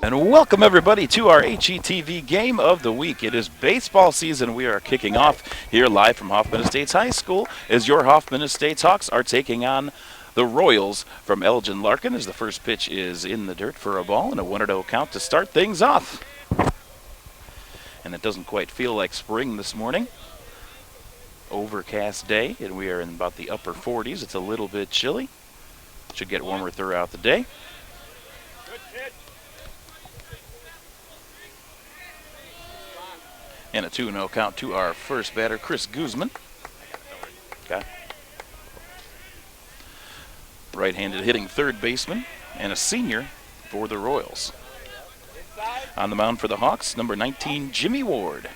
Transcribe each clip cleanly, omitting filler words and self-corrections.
And welcome everybody to our HETV Game of the Week. It is baseball season. We are kicking off here live from Hoffman Estates High School as your Hoffman Estates Hawks are taking on the Royals from Elgin Larkin as the first pitch is in the dirt for a ball and a 1-0 count to start things off. And it doesn't quite feel like spring this morning. Overcast day, and we are in about the upper 40s. It's a little bit chilly. Should get warmer throughout the day. And a 2-0 count to our first batter, Chris Guzman. Okay. Right-handed hitting third baseman and a senior for the Royals. On the mound for the Hawks, number 19, Jimmy Ward.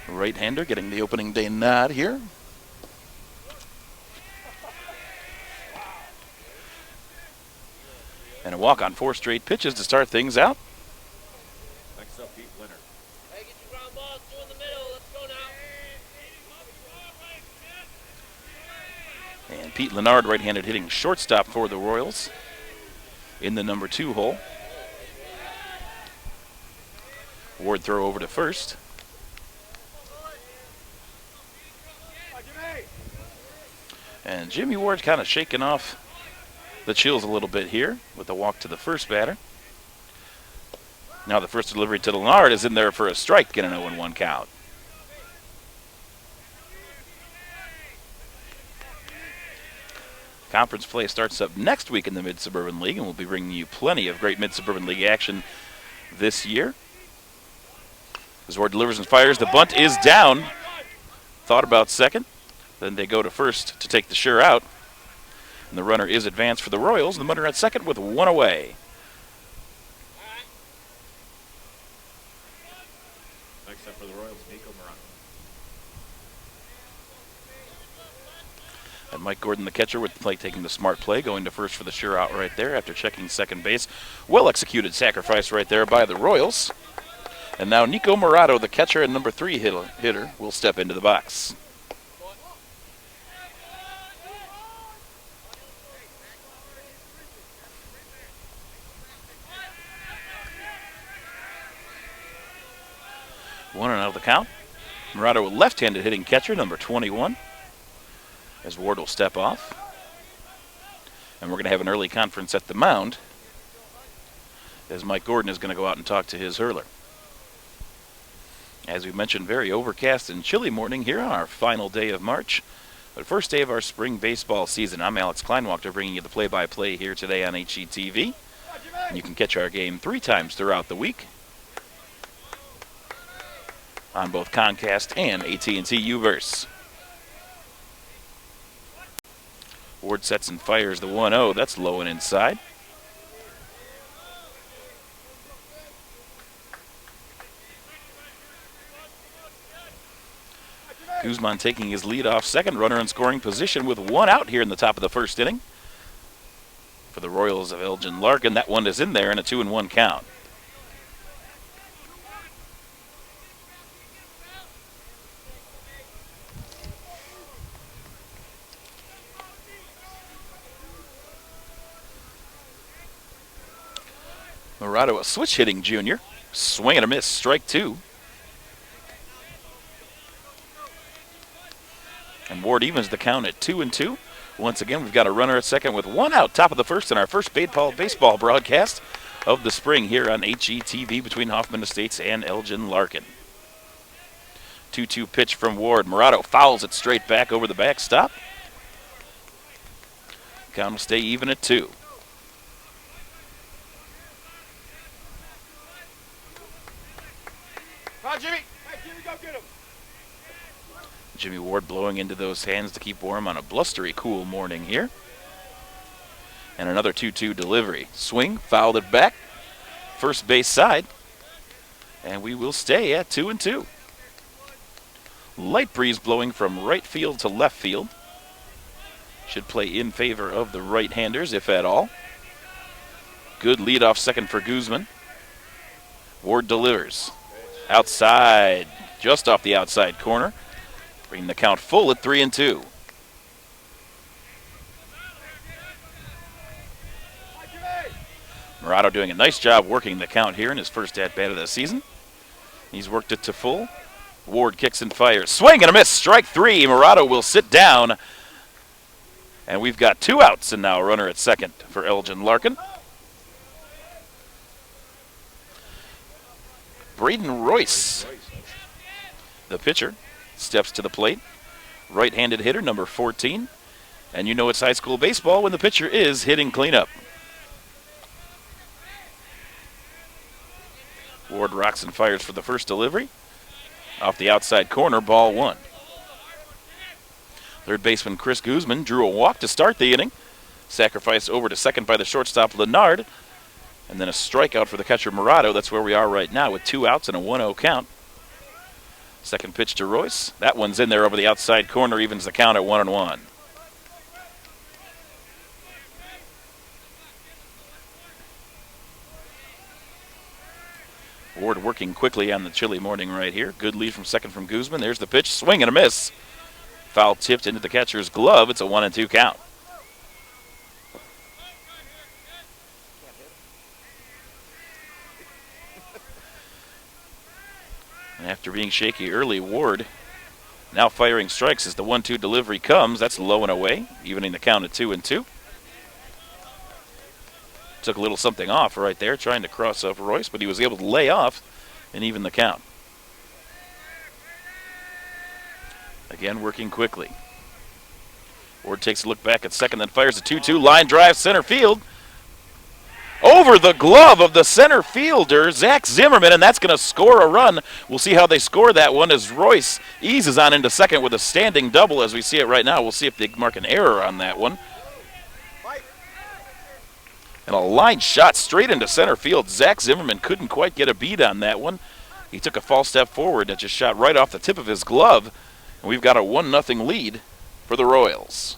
Right-hander getting the opening day nod here. And a walk on 4 straight pitches to start things out. And Pete Leonard, right-handed hitting shortstop for the Royals in the number 2 hole. Ward throw over to first. And Jimmy Ward's kind of shaking off the chills a little bit here with a walk to the first batter. Now the first delivery to Leonard is in there for a strike, get an 0-1 count. Conference play starts up next week in the Mid-Suburban League, and we'll be bringing you plenty of great Mid-Suburban League action this year. As Ward delivers and fires, the bunt is down. Thought about second. Then they go to first to take the sure out. And the runner is advanced for the Royals, and the runner at second with 1 away. Next up for the Royals, And Mike Gordon, the catcher, with the play taking the smart play, going to first for the sure out right there after checking second base. Well executed sacrifice right there by the Royals. And now Nico Morato, the catcher and number 3 hitter, will step into the box. One and out of the count. Morato, a left-handed hitting catcher, number 21. As Ward will step off. And we're going to have an early conference at the mound as Mike Gordon is going to go out and talk to his hurler. As we mentioned, very overcast and chilly morning here on our final day of March. But first day of our spring baseball season. I'm Alex Kleinwachter bringing you the play-by-play here today on HETV. And you can catch our game 3 times throughout the week on both Comcast and AT&T Uverse. Ward sets and fires the 1-0. That's low and inside. Guzman taking his lead off second, runner in scoring position with 1 out here in the top of the first inning. For the Royals of Elgin Larkin, that one is in there and a 2-1 count. Morato, a switch hitting junior. Swing and a miss, strike 2. And Ward evens the count at 2-2. Once again, we've got a runner at second with one out, top of the first in our first baseball broadcast of the spring here on HETV between Hoffman Estates and Elgin Larkin. 2-2 pitch from Ward. Murado fouls it straight back over the backstop. Count will stay even at 2. Come on, Jimmy. Hey, Jimmy, go get him. Jimmy Ward blowing into those hands to keep warm on a blustery, cool morning here. And another 2-2 delivery. Swing, fouled it back. First base side. And we will stay at 2-2. Light breeze blowing from right field to left field. Should play in favor of the right-handers, if at all. Good leadoff second for Guzman. Ward delivers. Outside, just off the outside corner. Bringing the count full at 3-2. Murado doing a nice job working the count here in his first at-bat of the season. He's worked it to full. Ward kicks and fires. Swing and a miss. Strike 3. Murado will sit down. And we've got 2 outs and now a runner at second for Elgin Larkin. Braden Royce, the pitcher, steps to the plate. Right-handed hitter, number 14. And you know it's high school baseball when the pitcher is hitting cleanup. Ward rocks and fires for the first delivery. Off the outside corner, ball 1. Third baseman Chris Guzman drew a walk to start the inning. Sacrificed over to second by the shortstop Leonard. And then a strikeout for the catcher Murado. That's where we are right now with 2 outs and a 1-0 count. Second pitch to Royce. That one's in there over the outside corner, evens the count at 1-1. Ward working quickly on the chilly morning right here. Good lead from second from Guzman. There's the pitch. Swing and a miss. Foul tipped into the catcher's glove. It's a 1-2 count. And after being shaky early, Ward now firing strikes as the 1-2 delivery comes. That's low and away, evening the count at 2-2. Took a little something off right there, trying to cross up Royce, but he was able to lay off and even the count. Again, working quickly. Ward takes a look back at second, then fires a 2-2 line drive center field. Over the glove of the center fielder, Zach Zimmerman, and that's going to score a run. We'll see how they score that one as Royce eases on into second with a standing double as we see it right now. We'll see if they mark an error on that one. And a line shot straight into center field. Zach Zimmerman couldn't quite get a beat on that one. He took a false step forward that just shot right off the tip of his glove. And we've got a 1-0 lead for the Royals.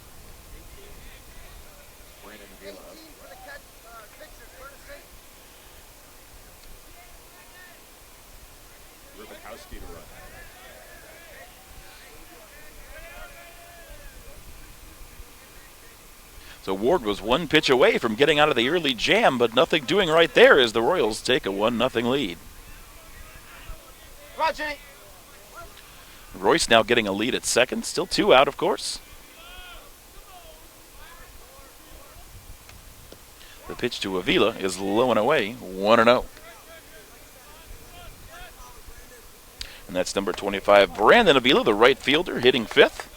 So Ward was one pitch away from getting out of the early jam, but nothing doing right there as the Royals take a 1-0 lead. Come on, Jimmy. Royce now getting a lead at second. Still 2 out, of course. The pitch to Avila is low and away, 1-0. And that's number 25, Brandon Avila, the right fielder, hitting 5th.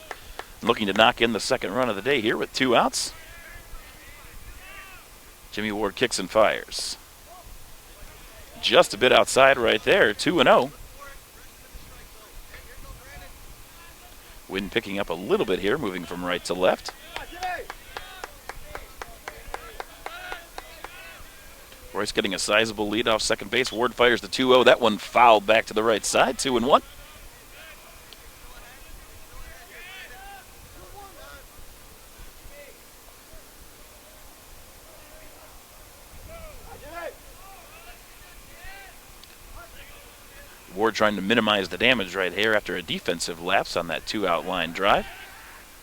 Looking to knock in the second run of the day here with 2 outs. Jimmy Ward kicks and fires. Just a bit outside right there, 2-0. Wind picking up a little bit here, moving from right to left. Royce getting a sizable lead off second base. Ward fires the 2-0. That one fouled back to the right side, 2-1. Ward trying to minimize the damage right here after a defensive lapse on that 2-out line drive.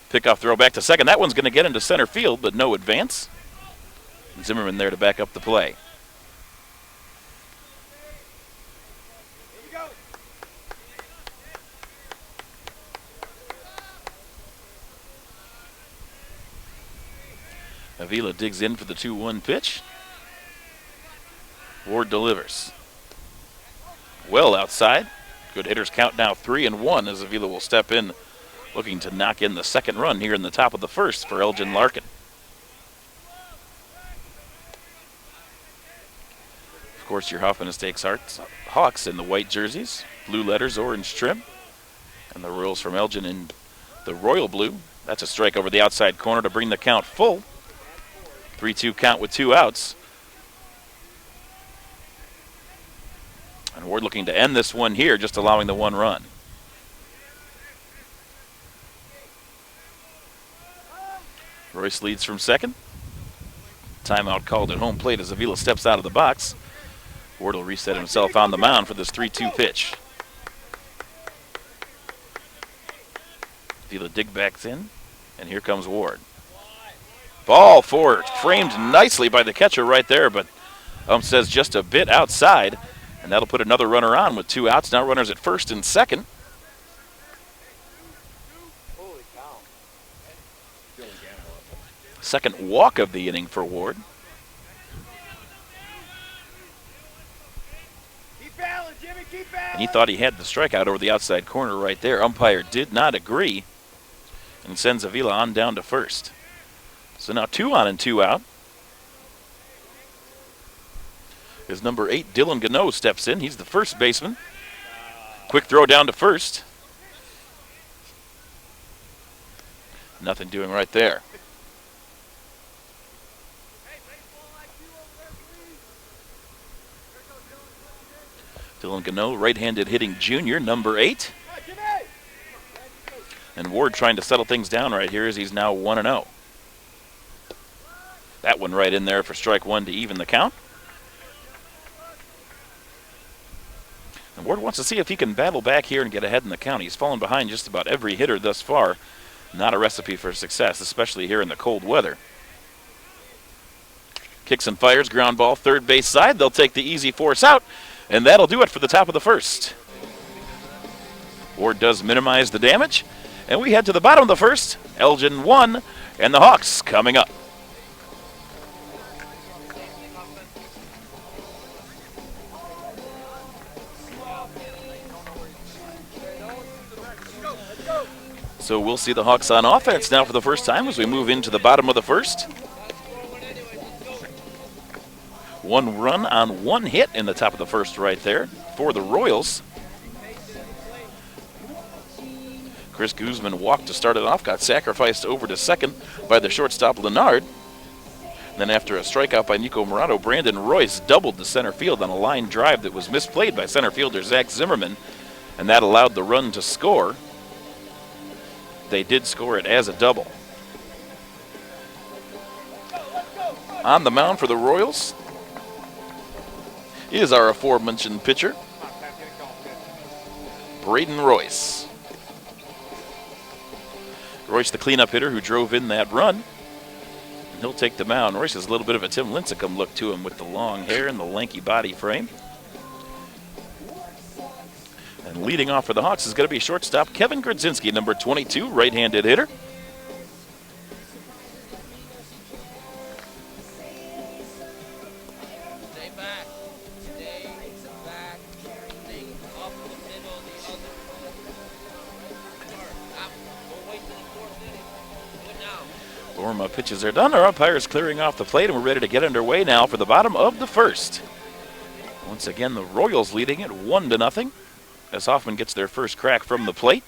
Pickoff throw back to second. That one's going to get into center field, but no advance. Zimmerman there to back up the play. Avila digs in for the 2-1 pitch. Ward delivers. Well outside. Good hitters count now 3-1 as Avila will step in, looking to knock in the second run here in the top of the first for Elgin Larkin. Of course, your Hoffman Estates Hawks in the white jerseys, blue letters, orange trim, and the Royals from Elgin in the royal blue. That's a strike over the outside corner to bring the count full. 3-2 count with 2 outs. And Ward looking to end this one here, just allowing the 1 run. Royce leads from second. Timeout called at home plate as Avila steps out of the box. Ward will reset himself on the mound for this 3-2 pitch. Avila dig backs in, and here comes Ward. Ball forward, framed nicely by the catcher right there, but says just a bit outside, and that'll put another runner on with 2 outs. Now runners at first and second. Second walk of the inning for Ward. And he thought he had the strikeout over the outside corner right there. Umpire did not agree and sends Avila on down to first. So now 2 on and 2 out. As number 8, Dylan Gano, steps in. He's the first baseman. Quick throw down to first. Nothing doing right there. Dylan Gano, right-handed hitting junior, number 8. And Ward trying to settle things down right here as he's now 1-0. That one right in there for strike 1 to even the count. And Ward wants to see if he can battle back here and get ahead in the count. He's fallen behind just about every hitter thus far. Not a recipe for success, especially here in the cold weather. Kicks and fires, ground ball, third base side. They'll take the easy force out, and that'll do it for the top of the first. Ward does minimize the damage, and we head to the bottom of the first. Elgin 1, and the Hawks coming up. So we'll see the Hawks on offense now for the first time as we move into the bottom of the first. 1 run on 1 hit in the top of the first right there for the Royals. Chris Guzman walked to start it off, got sacrificed over to second by the shortstop Leonard. Then after a strikeout by Nico Morado, Brandon Royce doubled to center field on a line drive that was misplayed by center fielder Zach Zimmerman, and that allowed the run to score. They did score it as a double. On the mound for the Royals is our aforementioned pitcher, Braden Royce. Royce, the cleanup hitter who drove in that run. And he'll take the mound. Royce has a little bit of a Tim Lincecum look to him with the long hair and the lanky body frame. And leading off for the Hawks is going to be shortstop Kevin Grodzinski, number 22, right-handed hitter. Stay back. Stay back. Stay up the middle of the other. Stop. Don't wait till the 4th inning. Do it now. Warm-up pitches are done. Our umpire is clearing off the plate, and we're ready to get underway now for the bottom of the first. Once again, the Royals leading it 1-0. As Hoffman gets their first crack from the plate.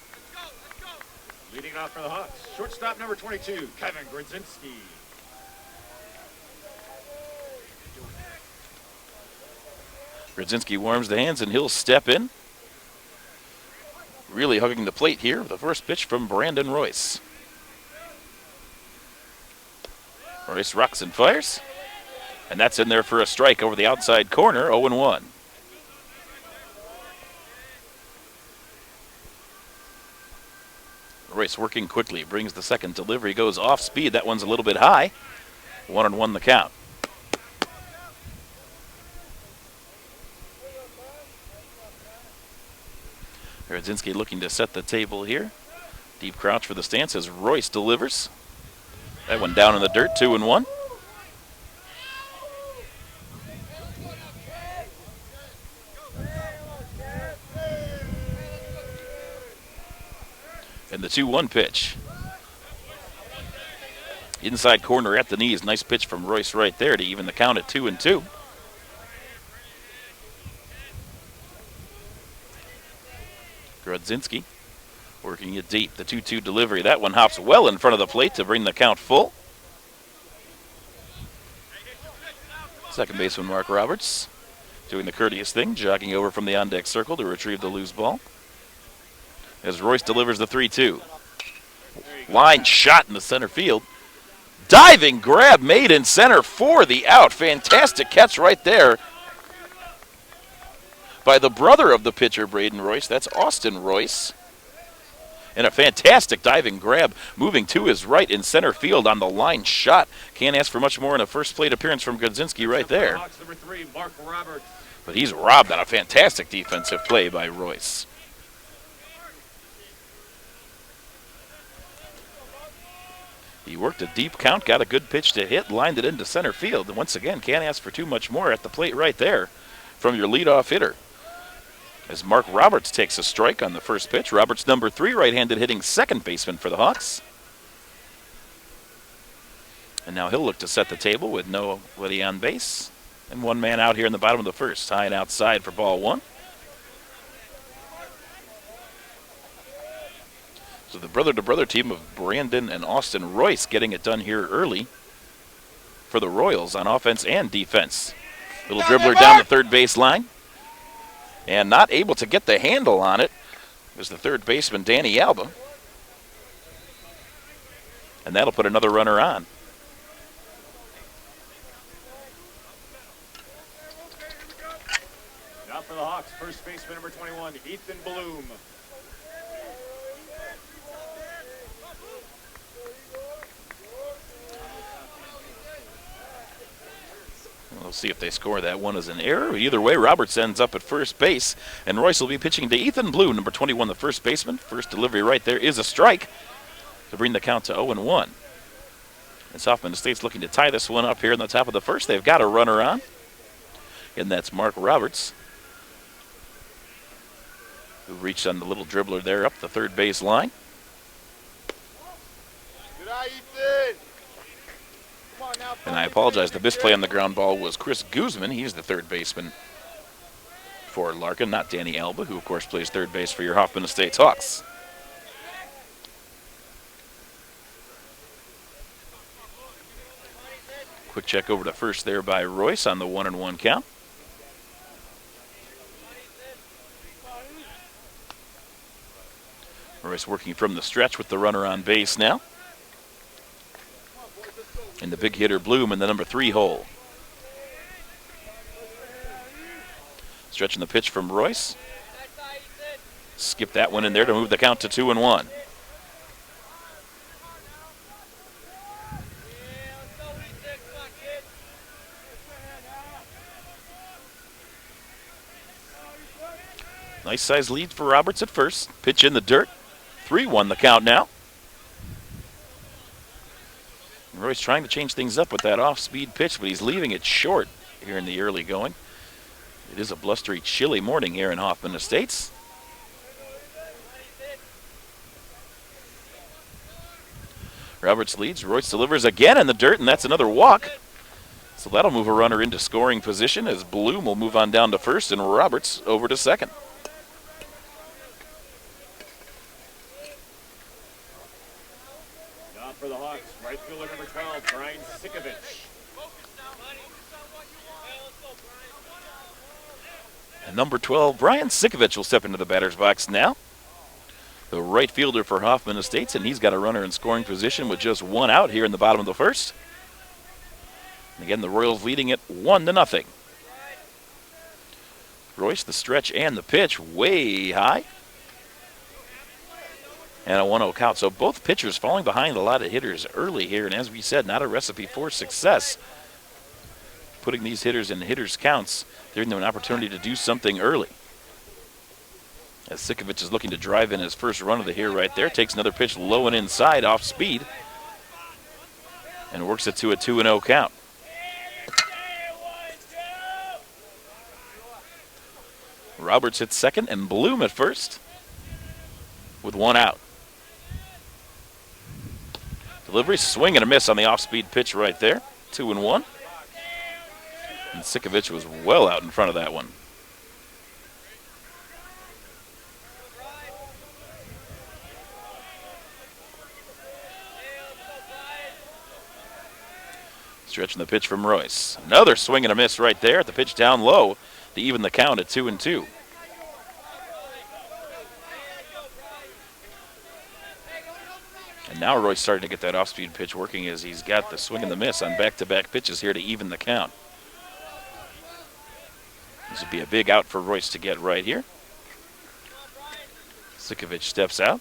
Leading off for the Hawks, shortstop number 22, Kevin Grodzinski. Grodzinski warms the hands and he'll step in. Really hugging the plate here. The first pitch from Brandon Royce. Royce rocks and fires. And that's in there for a strike over the outside corner, 0-1. Royce working quickly, brings the second delivery, goes off speed. That one's a little bit high. 1-1 the count. Grodzinski looking to set the table here. Deep crouch for the stance as Royce delivers. That one down in the dirt, 2-1. And the 2-1 pitch. Inside corner at the knees. Nice pitch from Royce right there to even the count at 2-2. Grodzinski working it deep. The 2-2 delivery. That one hops well in front of the plate to bring the count full. Second baseman Mark Roberts doing the courteous thing, jogging over from the on-deck circle to retrieve the loose ball. As Royce delivers the 3-2. Line shot in the center field. Diving grab made in center for the out. Fantastic catch right there by the brother of the pitcher, Braden Royce. That's Austin Royce. And a fantastic diving grab moving to his right in center field on the line shot. Can't ask for much more in a first plate appearance from Grodzinski right there. Number 3, Mark Roberts. But he's robbed on a fantastic defensive play by Royce. He worked a deep count, got a good pitch to hit, lined it into center field. And once again, can't ask for too much more at the plate right there from your leadoff hitter. As Mark Roberts takes a strike on the first pitch. Roberts, number 3, right-handed hitting second baseman for the Hawks. And now he'll look to set the table with nobody on base. And one man out here in the bottom of the first. High and outside for ball 1. So the brother-to-brother team of Brandon and Austin Royce getting it done here early for the Royals on offense and defense. Little dribbler down the third base line. And not able to get the handle on it was the third baseman, Danny Alba. And that'll put another runner on. Now for the Hawks, first baseman number 21, Ethan Bloom. We'll see if they score that one as an error. Either way, Roberts ends up at first base, and Royce will be pitching to Ethan Bloom, number 21, the first baseman. First delivery right there is a strike to bring the count to 0-1. As Hoffman Estate's looking to tie this one up here in the top of the first. They've got a runner on, and that's Mark Roberts, who reached on the little dribbler there up the third base line. Good eye, Ethan. And I apologize, the misplay on the ground ball was Chris Guzman. He's the third baseman for Larkin, not Danny Alba, who of course plays third base for your Hoffman Estates Hawks. Quick check over to first there by Royce on the 1-1 count. Royce working from the stretch with the runner on base now. And the big hitter Bloom in the number 3 hole. Stretching the pitch from Royce. Skip that one in there to move the count to 2-1. Nice size lead for Roberts at first. Pitch in the dirt. 3-1 the count now. Royce trying to change things up with that off-speed pitch, but he's leaving it short here in the early going. It is a blustery, chilly morning here in Hoffman Estates. Roberts leads. Royce delivers again in the dirt, and that's another walk. So that'll move a runner into scoring position as Bloom will move on down to first and Roberts over to second. For the Hawks, right fielder number 12, Brian Sikovich. And number 12, Brian Sikovich will step into the batter's box now. The right fielder for Hoffman Estates, and he's got a runner in scoring position with just one out here in the bottom of the first. And again, the Royals leading it 1-0. Royce, the stretch and the pitch way high. And a 1-0 count. So both pitchers falling behind a lot of hitters early here. And as we said, not a recipe for success. Putting these hitters in hitters' counts, giving them an opportunity to do something early. As Sikovich is looking to drive in his first run of the year right there. Takes another pitch low and inside off speed. And works it to a 2-0 count. Roberts hits second and Bloom at first with one out. Delivery, swing and a miss on the off-speed pitch right there. 2-1. And Sikovic was well out in front of that one. Stretching the pitch from Royce. Another swing and a miss right there. The pitch down low to even the count at 2-2. And now Royce starting to get that off-speed pitch working as he's got the swing and the miss on back-to-back pitches here to even the count. This would be a big out for Royce to get right here. Sikovic steps out,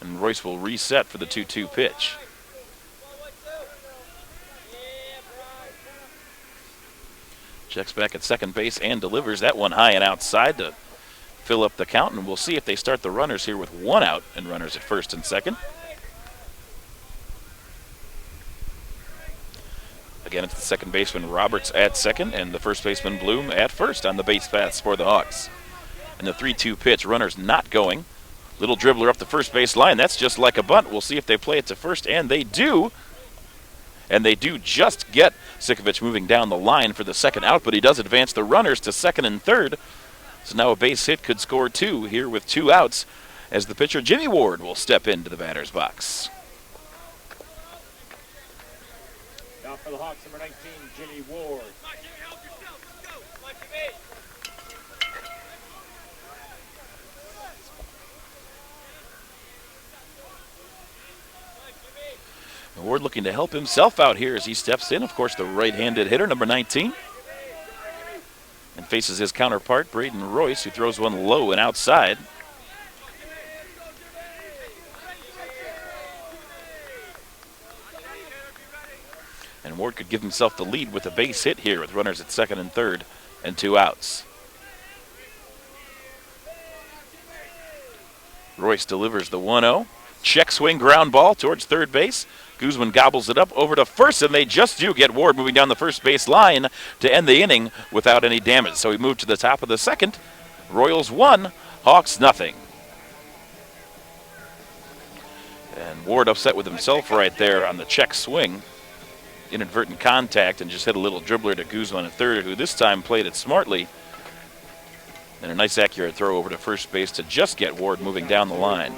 and Royce will reset for the 2-2 pitch. Checks back at second base and delivers that one high and outside to fill up the count, and we'll see if they start the runners here with one out and runners at first and second. Again, it's the second baseman Roberts at second and the first baseman Bloom at first on the base paths for the Hawks. And the 3-2 pitch, runners not going. Little dribbler up the first base line. That's just like a bunt. We'll see if they play it to first, and they do. And they do just get Sikovic moving down the line for the second out, but he does advance the runners to second and third. So now a base hit could score two here with two outs as the pitcher Jimmy Ward will step into the batter's box. Now for the Hawks, number 19, Jimmy Ward. Ward looking to help himself out here as he steps in. Of course, the right-handed hitter, number 19. And faces his counterpart, Braden Royce, who throws one low and outside. And Ward could give himself the lead with a base hit here with runners at second and third and two outs. Royce delivers the 1-0. Check swing ground ball towards third base. Guzman gobbles it up over to first, and they just do get Ward moving down the first base line to end the inning without any damage. So he moved to the top of the second. Royals 1, Hawks nothing. And Ward upset with himself right there on the check swing. Inadvertent contact and just hit a little dribbler to Guzman at third, who this time played it smartly. And a nice accurate throw over to first base to just get Ward moving down the line.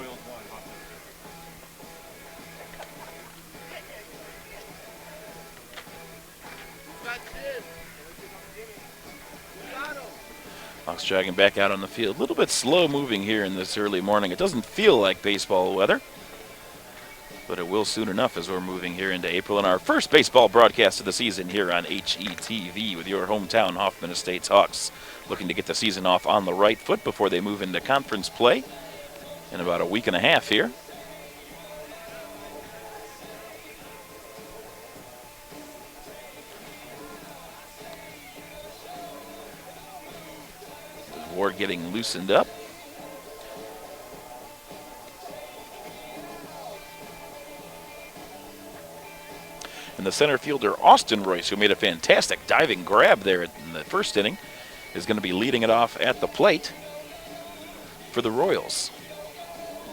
Hawks dragging back out on the field. A little bit slow moving here in this early morning. It doesn't feel like baseball weather, but it will soon enough as we're moving here into April. And our first baseball broadcast of the season here on HETV with your hometown Hoffman Estates Hawks, looking to get the season off on the right foot before they move into conference play in about a week and a half here. Ward getting loosened up. And the center fielder, Austin Royce, who made a fantastic diving grab there in the first inning, is going to be leading it off at the plate for the Royals.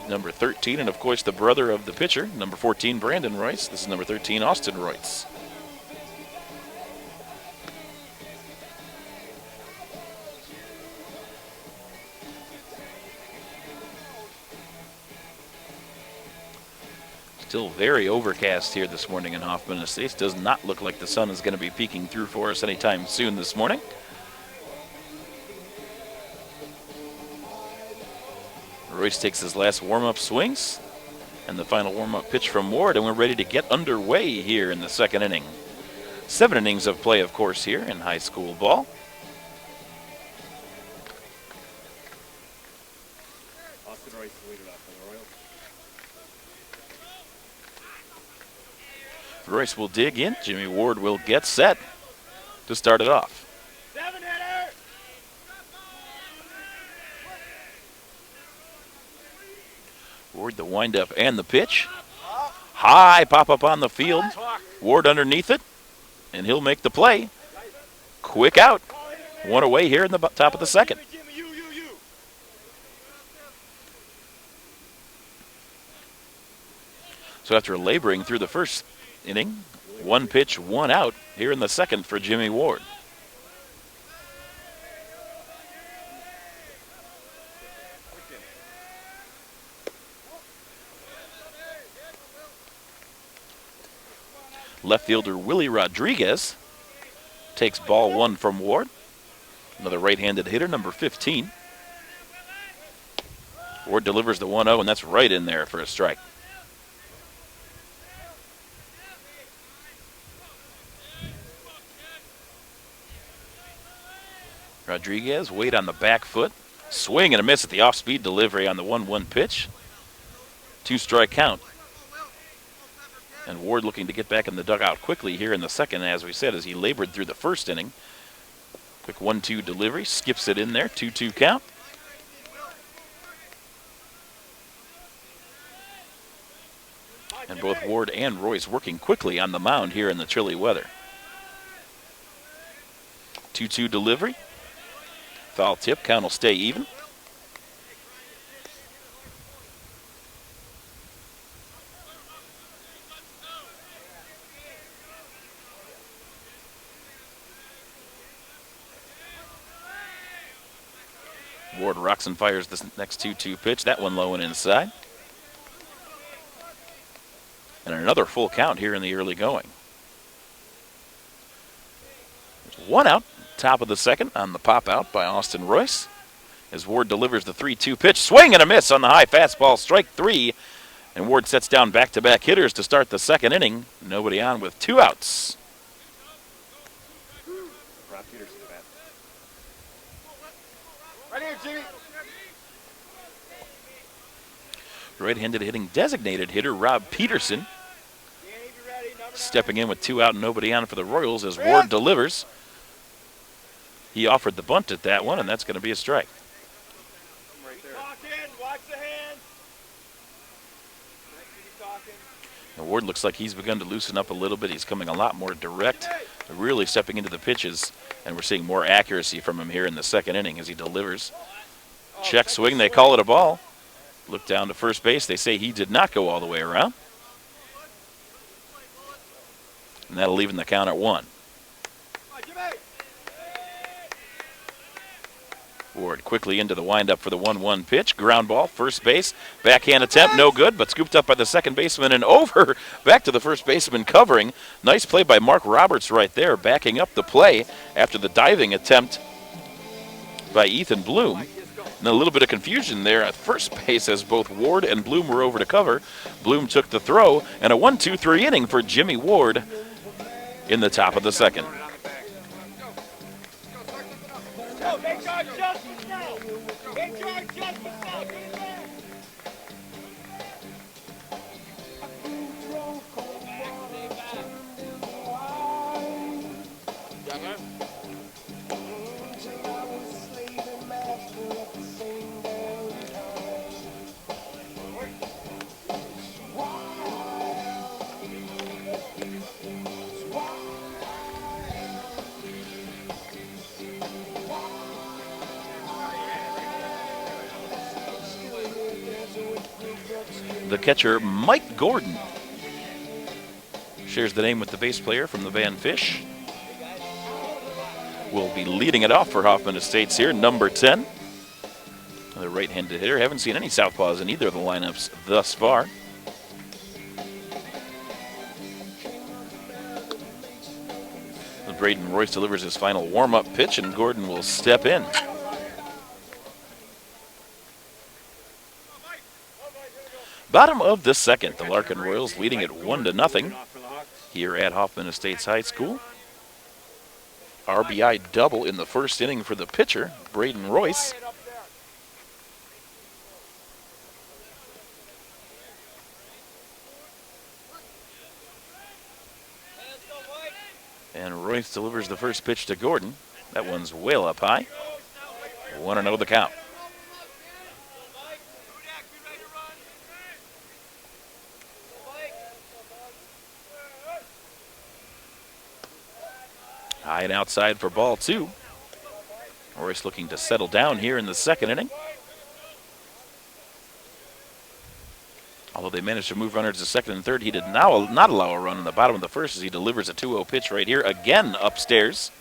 Number 13, and of course the brother of the pitcher, number 14, Brandon Royce. This is number 13, Austin Royce. Still very overcast here this morning in Hoffman Estates. Does not look like the sun is going to be peeking through for us anytime soon this morning. Royce takes his last warm-up swings and the final warm-up pitch from Ward, and we're ready to get underway here in the second inning. 7 innings of play, of course, here in high school ball. Austin Royce leading off for the Royals. Royce will dig in. Jimmy Ward will get set to start it off. Ward the windup and the pitch. High pop up on the field. Ward underneath it, and he'll make the play. Quick out. One away here in the top of the second. So after laboring through the first inning, 1 pitch, 1 out here in the second for Jimmy Ward. Left fielder Willie Rodriguez takes ball 1 from Ward. Another right-handed hitter, number 15. Ward delivers the 1-0, and that's right in there for a strike. Rodriguez, weight on the back foot. Swing and a miss at the off-speed delivery on the 1-1 pitch. 2-strike count. And Ward looking to get back in the dugout quickly here in the second, as we said, as he labored through the first inning. Quick 1-2 delivery, skips it in there, 2-2 count. And both Ward and Royce working quickly on the mound here in the chilly weather. 2-2 delivery. Foul tip, count will stay even. Ward rocks and fires this next 2-2 pitch. That one low and inside. And another full count here in the early going. There's 1 out, top of the second on the pop out by Austin Royce. As Ward delivers the 3-2 pitch. Swing and a miss on the high fastball, strike 3. And Ward sets down back-to-back hitters to start the second inning. Nobody on with 2 outs. Right here, Jimmy. Right-handed hitting designated hitter Rob Peterson stepping in with 2 out and nobody on for the Royals as Ward delivers. He offered the bunt at that one, and that's going to be a strike. Watch the hand. And Ward looks like he's begun to loosen up a little bit. He's coming a lot more direct, really stepping into the pitches, and we're seeing more accuracy from him here in the second inning as he delivers. Check swing, they call it a ball. Look down to first base. They say he did not go all the way around. And that'll even the count at 1. Ward quickly into the windup for the 1-1 pitch. Ground ball, first base. Backhand attempt, no good, but scooped up by the second baseman and over. Back to the first baseman covering. Nice play by Mark Roberts right there, backing up the play after the diving attempt by Ethan Bloom. And a little bit of confusion there at first base as both Ward and Bloom were over to cover. Bloom took the throw, and a 1-2-3 inning for Jimmy Ward in the top of the second. The catcher, Mike Gordon, shares the name with the base player from the band Fish. Will be leading it off for Hoffman Estates here, number 10. Another right-handed hitter. Haven't seen any southpaws in either of the lineups thus far. Braden Royce delivers his final warm-up pitch, and Gordon will step in. Bottom of the second, the Larkin Royals leading it 1-0 here at Hoffman Estates High School. RBI double in the first inning for the pitcher, Braden Royce. And Royce delivers the first pitch to Gordon. That one's well up high. 1-0 the count. High and outside for ball 2. Royce looking to settle down here in the second inning. Although they managed to move runners to second and third, he did not allow a run in the bottom of the first as he delivers a 2-0 pitch right here, again upstairs.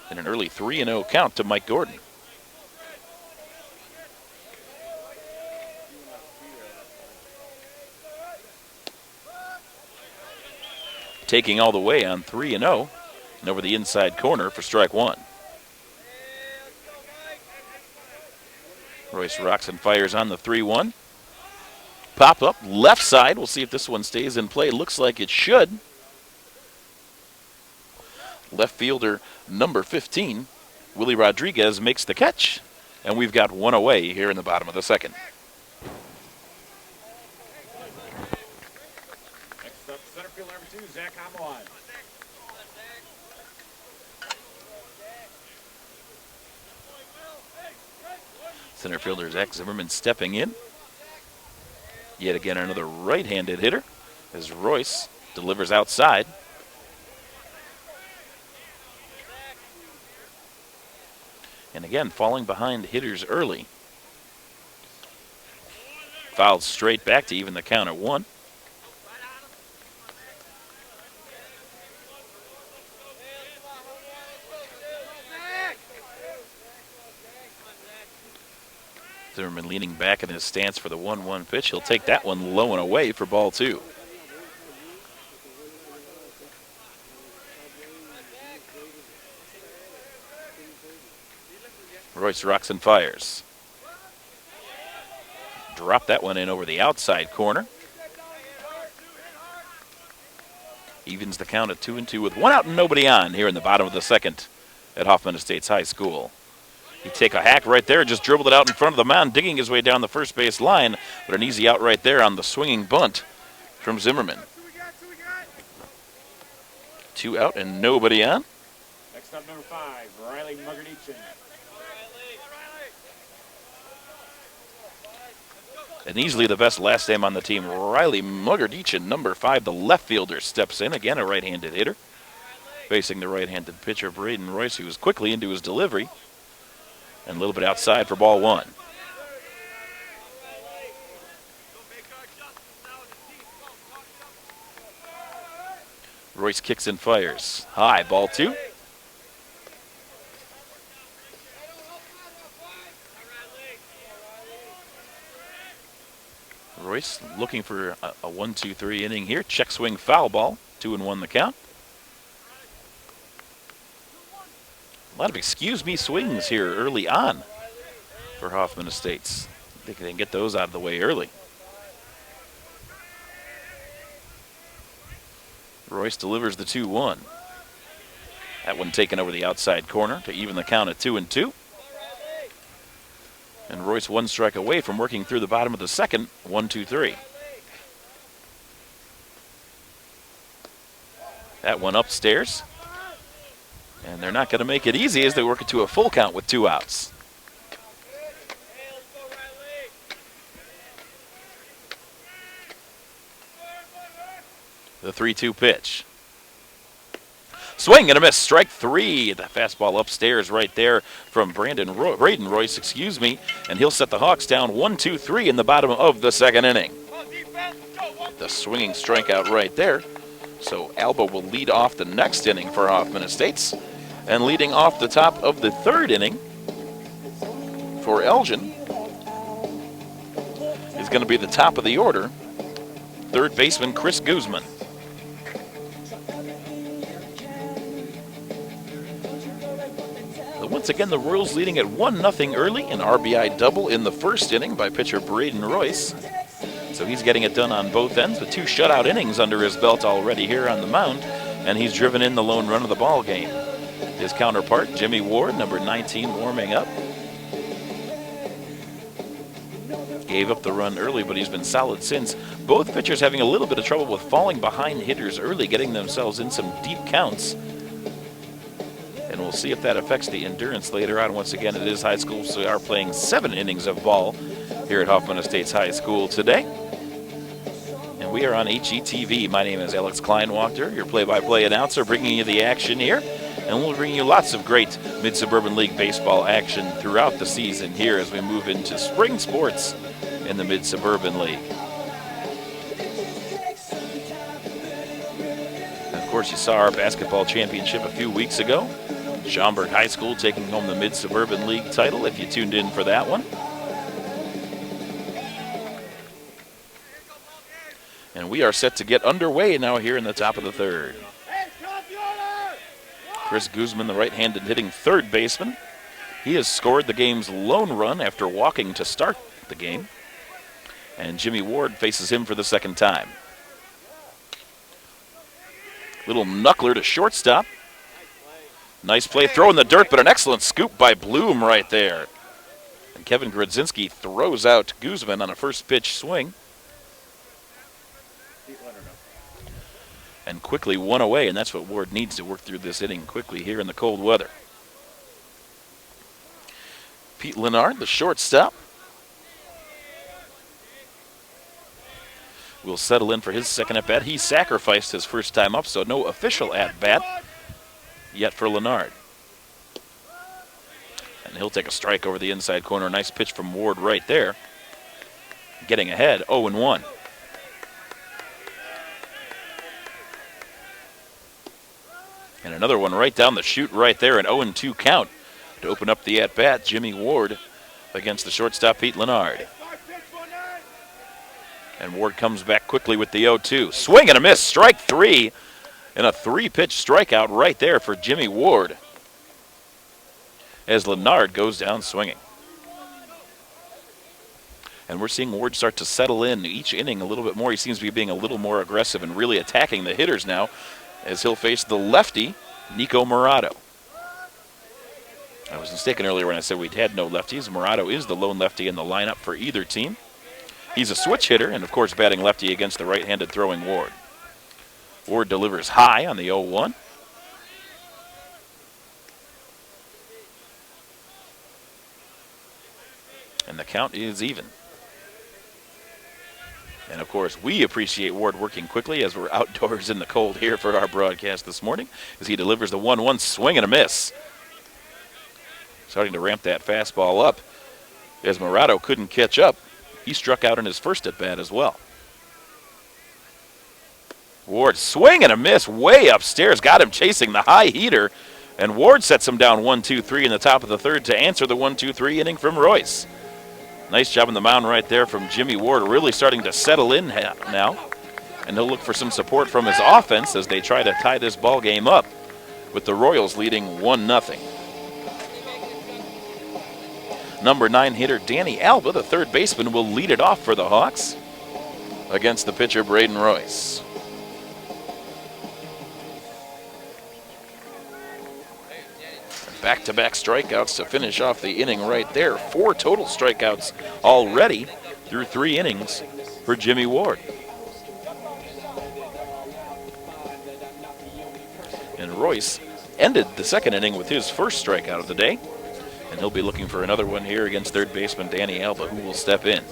And an early 3-0 count to Mike Gordon. Taking all the way on 3-0 and over the inside corner for strike one. Royce rocks and fires on the 3-1. Pop up left side. We'll see if this one stays in play. Looks like it should. Left fielder number 15, Willie Rodriguez, makes the catch. And we've got one away here in the bottom of the second. Next up, center fielder number 2, Zach Hoffman. Center fielder Zach Zimmerman stepping in. Yet again another right-handed hitter as Royce delivers outside. And again, falling behind hitters early. Fouled straight back to even the count at 1. Zimmerman leaning back in his stance for the 1-1 pitch. He'll take that one low and away for ball 2. Royce rocks and fires. Drop that one in over the outside corner. Evens the count at 2-2 with 1 out and nobody on here in the bottom of the second at Hoffman Estates High School. He'd take a hack right there, just dribbled it out in front of the mound, digging his way down the first base line, but an easy out right there on the swinging bunt from Zimmerman. 2 out and nobody on. Next up, number 5, Riley Muggernechin. And easily the best last name on the team, Riley Muggernechin, number 5, the left fielder, steps in. Again, a right-handed hitter. Facing the right-handed pitcher, Braden Royce, who was quickly into his delivery. And a little bit outside for ball 1. Royce kicks and fires. High, ball 2. Royce looking for a 1-2-3 inning here. Check swing foul ball. 2-1 the count. A lot of excuse me swings here early on for Hoffman Estates. I think they can get those out of the way early. Royce delivers the 2-1. That one taken over the outside corner to even the count at 2-2. And Royce 1 strike away from working through the bottom of the second. 1-2-3. That one upstairs. And they're not going to make it easy as they work it to a full count with 2 outs. The 3-2 pitch. Swing and a miss. Strike 3. The fastball upstairs right there from Braden Royce, and he'll set the Hawks down 1-2-3 in the bottom of the second inning. The swinging strikeout right there. So Alba will lead off the next inning for Hoffman Estates. And leading off the top of the third inning for Elgin is going to be the top of the order, third baseman Chris Guzman. Once again, the Royals leading at 1-0 early, an RBI double in the first inning by pitcher Braden Royce. So he's getting it done on both ends with 2 shutout innings under his belt already here on the mound, and he's driven in the lone run of the ball game. His counterpart, Jimmy Ward, number 19, warming up. Gave up the run early, but he's been solid since. Both pitchers having a little bit of trouble with falling behind hitters early, getting themselves in some deep counts. And we'll see if that affects the endurance later on. Once again, it is high school, so we are playing 7 innings of ball here at Hoffman Estates High School today. And we are on HETV. My name is Alex Kleinwachter, your play-by-play announcer, bringing you the action here. And we'll bring you lots of great Mid-Suburban League baseball action throughout the season here as we move into spring sports in the Mid-Suburban League. And of course, you saw our basketball championship a few weeks ago. Schaumburg High School taking home the Mid-Suburban League title, if you tuned in for that one. And we are set to get underway now here in the top of the third. Chris Guzman, the right-handed hitting third baseman. He has scored the game's lone run after walking to start the game. And Jimmy Ward faces him for the second time. Little knuckler to shortstop. Nice play, throw in the dirt, but an excellent scoop by Bloom right there. And Kevin Grodzinski throws out Guzman on a first pitch swing. And quickly one away, and that's what Ward needs to work through this inning quickly here in the cold weather. Pete Leonard, the shortstop, will settle in for his second at-bat. He sacrificed his first time up, so no official at-bat yet for Leonard. And he'll take a strike over the inside corner. Nice pitch from Ward right there. Getting ahead, 0-1. And another one right down the chute right there, an 0-2 count to open up the at-bat. Jimmy Ward against the shortstop, Pete Leonard. And Ward comes back quickly with the 0-2. Swing and a miss, strike three. And a three-pitch strikeout right there for Jimmy Ward as Leonard goes down swinging. And we're seeing Ward start to settle in each inning a little bit more. He seems to be being a little more aggressive and really attacking the hitters now as he'll face the lefty, Nico Murado. I was mistaken earlier when I said we'd had no lefties. Murado is the lone lefty in the lineup for either team. He's a switch hitter and, of course, batting lefty against the right-handed throwing Ward. Ward delivers high on the 0-1. And the count is even. And, of course, we appreciate Ward working quickly as we're outdoors in the cold here for our broadcast this morning as he delivers the 1-1 swing and a miss. Starting to ramp that fastball up as Murado couldn't catch up. He struck out in his first at-bat as well. Ward swing and a miss way upstairs. Got him chasing the high heater. And Ward sets him down 1-2-3 in the top of the third to answer the 1-2-3 inning from Royce. Nice job on the mound right there from Jimmy Ward. Really starting to settle in now. And he'll look for some support from his offense as they try to tie this ball game up with the Royals leading 1-0. Number 9 hitter Danny Alba, the third baseman, will lead it off for the Hawks against the pitcher Braden Royce. Back-to-back strikeouts to finish off the inning right there. 4 total strikeouts already through 3 innings for Jimmy Ward. And Royce ended the second inning with his first strikeout of the day. And he'll be looking for another one here against third baseman Danny Alba, who will step in.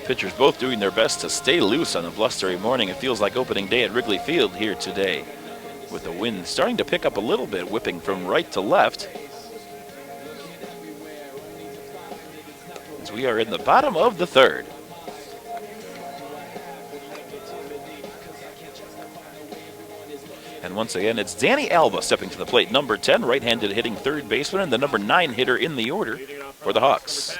Pitchers both doing their best to stay loose on the blustery morning. It feels like opening day at Wrigley Field here today, with the wind starting to pick up a little bit, whipping from right to left. As we are in the bottom of the third. And once again, it's Danny Alba stepping to the plate. Number 10, right-handed hitting third baseman, and the number 9 hitter in the order for the Hawks.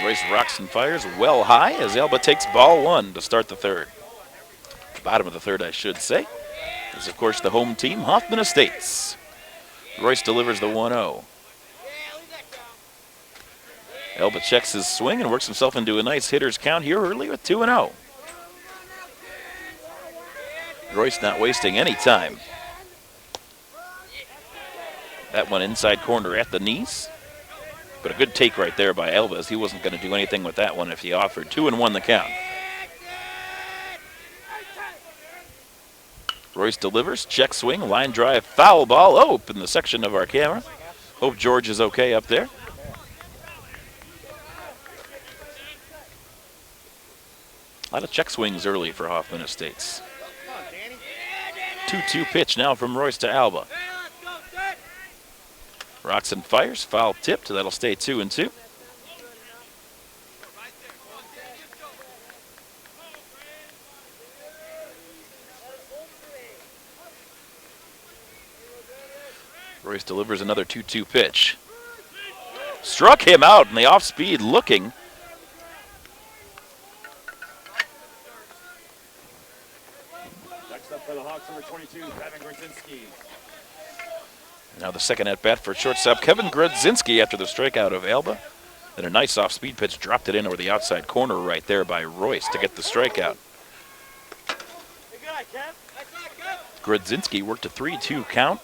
Royce rocks and fires well high as Alba takes ball 1 to start the third. Bottom of the third, I should say, is, of course, the home team, Hoffman Estates. Royce delivers the 1-0. Alba checks his swing and works himself into a nice hitter's count here early with 2-0. Royce not wasting any time. That one inside corner at the knees. But a good take right there by Elvis. He wasn't going to do anything with that one if he offered. 2-1 the count. Royce delivers, check swing, line drive, foul ball. Oh, up in the section of our camera. Hope George is okay up there. A lot of check swings early for Hoffman Estates. 2-2 pitch now from Royce to Alba. Rocks and fires, foul tipped. That'll stay 2-2. Royce delivers another 2-2 pitch. Struck him out in the off speed looking. Next up for the Hawks, number 22, Kevin Grodzinski. Now the second at bat for shortstop Kevin Grodzinski after the strikeout of Alba. And a nice off speed pitch, dropped it in over the outside corner right there by Royce to get the strikeout. Grodzinski worked a 3-2 count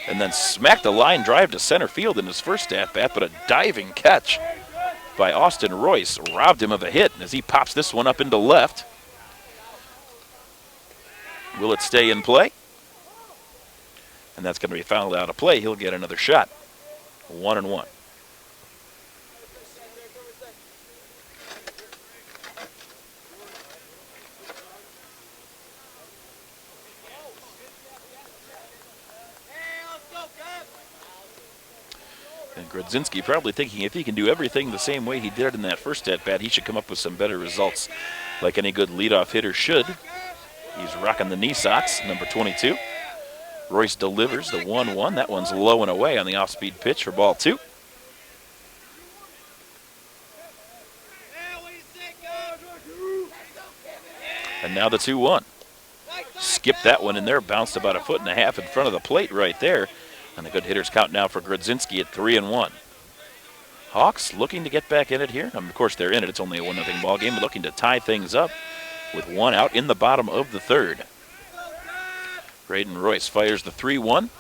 and then smacked a line drive to center field in his first at bat, but a diving catch by Austin Royce robbed him of a hit as he pops this one up into left. Will it stay in play? And that's going to be fouled out of play. He'll get another shot. 1-1. And Grodzinski probably thinking if he can do everything the same way he did in that first at-bat, he should come up with some better results like any good leadoff hitter should. He's rocking the knee socks, number 22. Royce delivers the 1-1. That one's low and away on the off-speed pitch for ball 2. And now the 2-1. Skipped that one in there, bounced about 1.5 feet in front of the plate right there. And the good hitters count now for Grodzinski at 3-1. Hawks looking to get back in it here. Of course, they're in it. It's only a 1-0 ball game, but looking to tie things up with one out in the bottom of the third. Braden Royce fires the 3-1.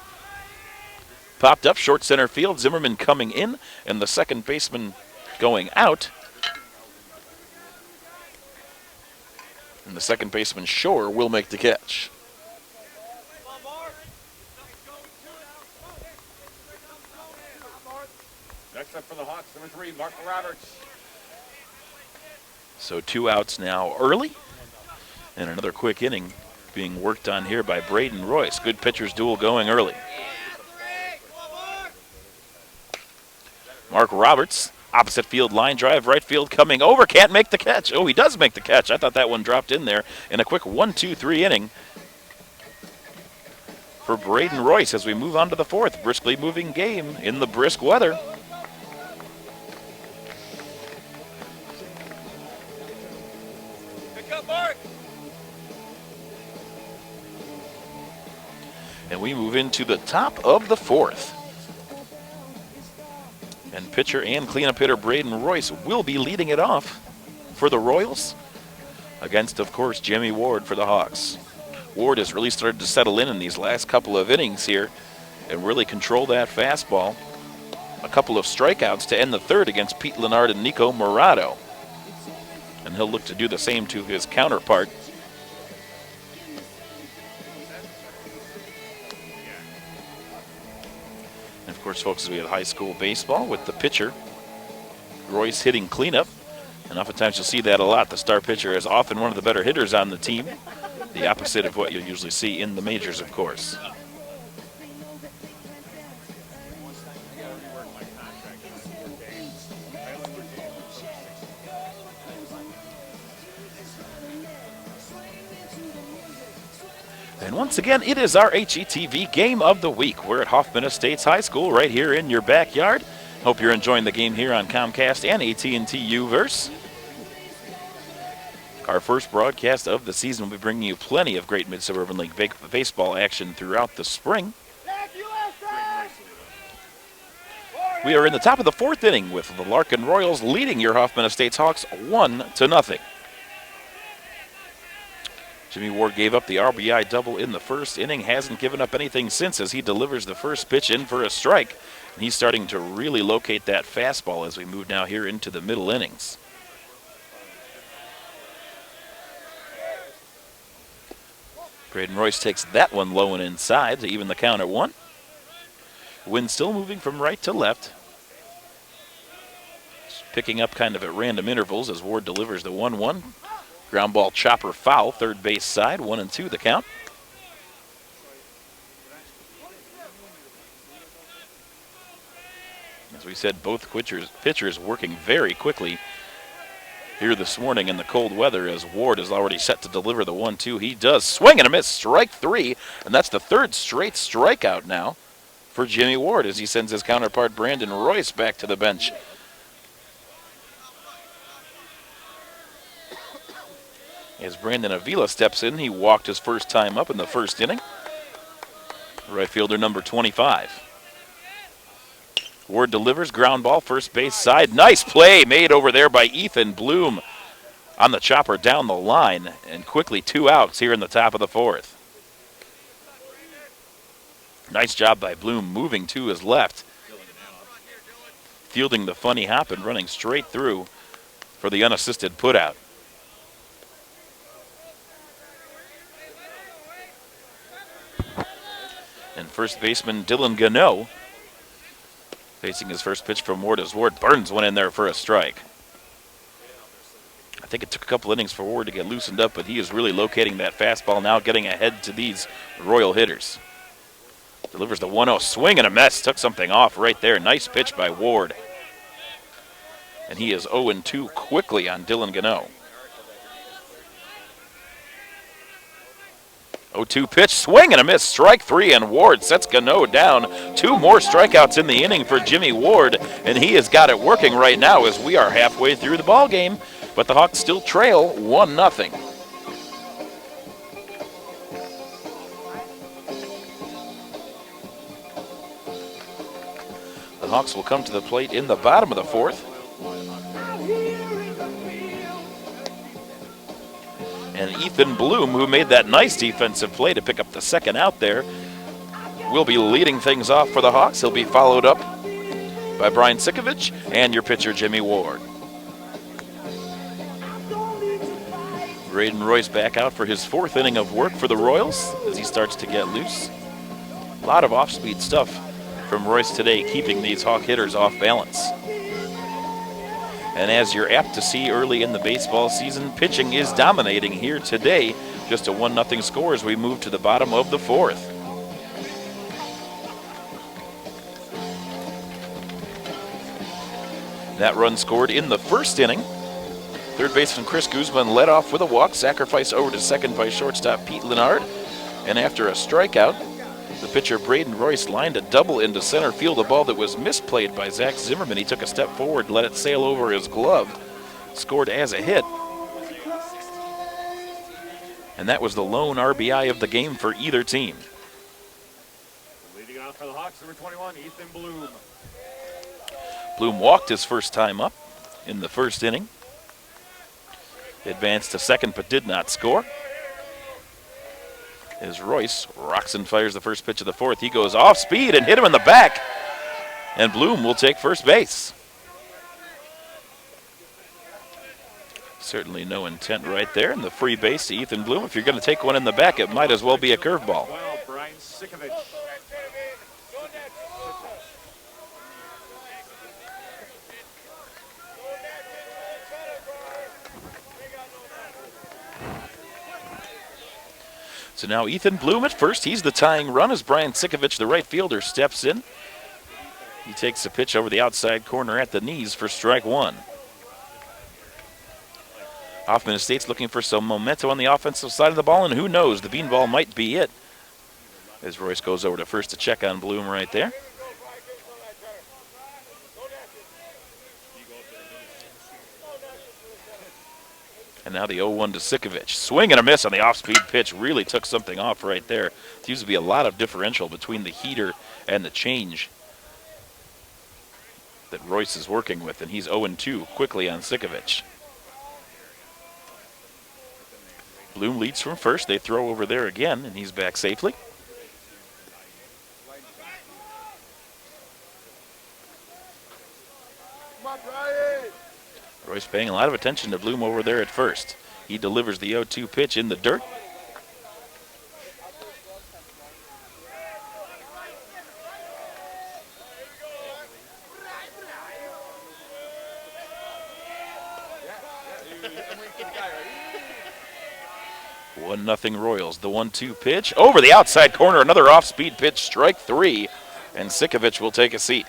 Popped up short center field. Zimmerman coming in, and the second baseman going out. And the second baseman, Shore, will make the catch. Next up for the Hawks, number 3, Mark Roberts. So 2 outs now early, and another quick inning being worked on here by Braden Royce. Good pitcher's duel going early. Mark Roberts, opposite field line drive, right field coming over, can't make the catch. Oh, he does make the catch. I thought that one dropped in there in a quick 1-2-3 inning for Braden Royce as we move on to the fourth. Briskly moving game in the brisk weather. And we move into the top of the fourth. And pitcher and cleanup hitter Braden Royce will be leading it off for the Royals against, of course, Jimmy Ward for the Hawks. Ward has really started to settle in these last couple of innings here and really control that fastball. A couple of strikeouts to end the third against Pete Leonard and Nico Morado. And he'll look to do the same to his counterpart. And of course, folks, we have high school baseball with the pitcher, Royce, hitting cleanup. And oftentimes you'll see that a lot. The star pitcher is often one of the better hitters on the team. The opposite of what you'll usually see in the majors, of course. And once again, it is our HETV Game of the Week. We're at Hoffman Estates High School right here in your backyard. Hope you're enjoying the game here on Comcast and AT&T U-verse. Our first broadcast of the season will be bringing you plenty of great Mid-Suburban League baseball action throughout the spring. We are in the top of the fourth inning with the Larkin Royals leading your Hoffman Estates Hawks 1-0. Jimmy Ward gave up the RBI double in the first inning, hasn't given up anything since as he delivers the first pitch in for a strike. And he's starting to really locate that fastball as we move now here into the middle innings. Braden Royce takes that one low and inside to even the count at 1. Wind still moving from right to left. Just picking up kind of at random intervals as Ward delivers the 1-1. Ground ball chopper foul, third base side, 1-2 the count. As we said, both pitchers working very quickly here this morning in the cold weather as Ward is already set to deliver the 1-2. He does swing and a miss, strike 3, and that's the third straight strikeout now for Jimmy Ward as he sends his counterpart Brandon Royce back to the bench. As Brandon Avila steps in, he walked his first time up in the first inning. Right fielder number 25. Ward delivers, ground ball, first base side. Nice play made over there by Ethan Bloom on the chopper down the line. And quickly 2 outs here in the top of the 4th. Nice job by Bloom moving to his left. Fielding the funny hop and running straight through for the unassisted putout. And first baseman Dylan Gano facing his first pitch from Ward as Ward burns one in there for a strike. I think it took a couple innings for Ward to get loosened up, but he is really locating that fastball now, getting ahead to these Royal hitters. Delivers the 1-0 swing and a miss. Took something off right there. Nice pitch by Ward. And he is 0-2 quickly on Dylan Gano. 0-2 pitch, swing and a miss, strike 3, and Ward sets Gano down. 2 more strikeouts in the inning for Jimmy Ward, and he has got it working right now as we are halfway through the ball game. But the Hawks still trail 1-0. The Hawks will come to the plate in the bottom of the 4th. And Ethan Bloom, who made that nice defensive play to pick up the second out there, will be leading things off for the Hawks. He'll be followed up by Brian Sikovich and your pitcher, Jimmy Ward. Braden Royce back out for his 4th inning of work for the Royals as he starts to get loose. A lot of off-speed stuff from Royce today, keeping these Hawk hitters off balance. And as you're apt to see early in the baseball season, pitching is dominating here today. Just a 1-0 score as we move to the bottom of the 4th. That run scored in the first inning. Third baseman Chris Guzman led off with a walk, sacrifice over to second by shortstop Pete Leonard. And after a strikeout, the pitcher Braden Royce lined a double into center field, a ball that was misplayed by Zach Zimmerman. He took a step forward, let it sail over his glove, scored as a hit. And that was the lone RBI of the game for either team. Leading off for the Hawks, number 21, Ethan Bloom. Bloom walked his first time up in the first inning. Advanced to second but did not score. As Royce rocks and fires the first pitch of the 4th. He goes off speed and hit him in the back. And Bloom will take first base. Certainly no intent right there. And the free base to Ethan Bloom. If you're going to take one in the back, it might as well be a curveball. Well, Brian Sikovich. So now Ethan Bloom at first. He's the tying run as Brian Sikovich, the right fielder, steps in. He takes a pitch over the outside corner at the knees for strike 1. Hoffman Estates looking for some momentum on the offensive side of the ball, and who knows, the beanball might be it. As Royce goes over to first to check on Bloom right there. And now the 0-1 to Sikovich. Swing and a miss on the off-speed pitch. Really took something off right there. There seems to be a lot of differential between the heater and the change that Royce is working with, and he's 0-2 quickly on Sikovich. Bloom leads from first. They throw over there again, and he's back safely. Royce paying a lot of attention to Bloom over there at first. He delivers the 0-2 pitch in the dirt. One nothing Royals. The 1-2 pitch over the outside corner. Another off-speed pitch. Strike 3, and Sikovich will take a seat.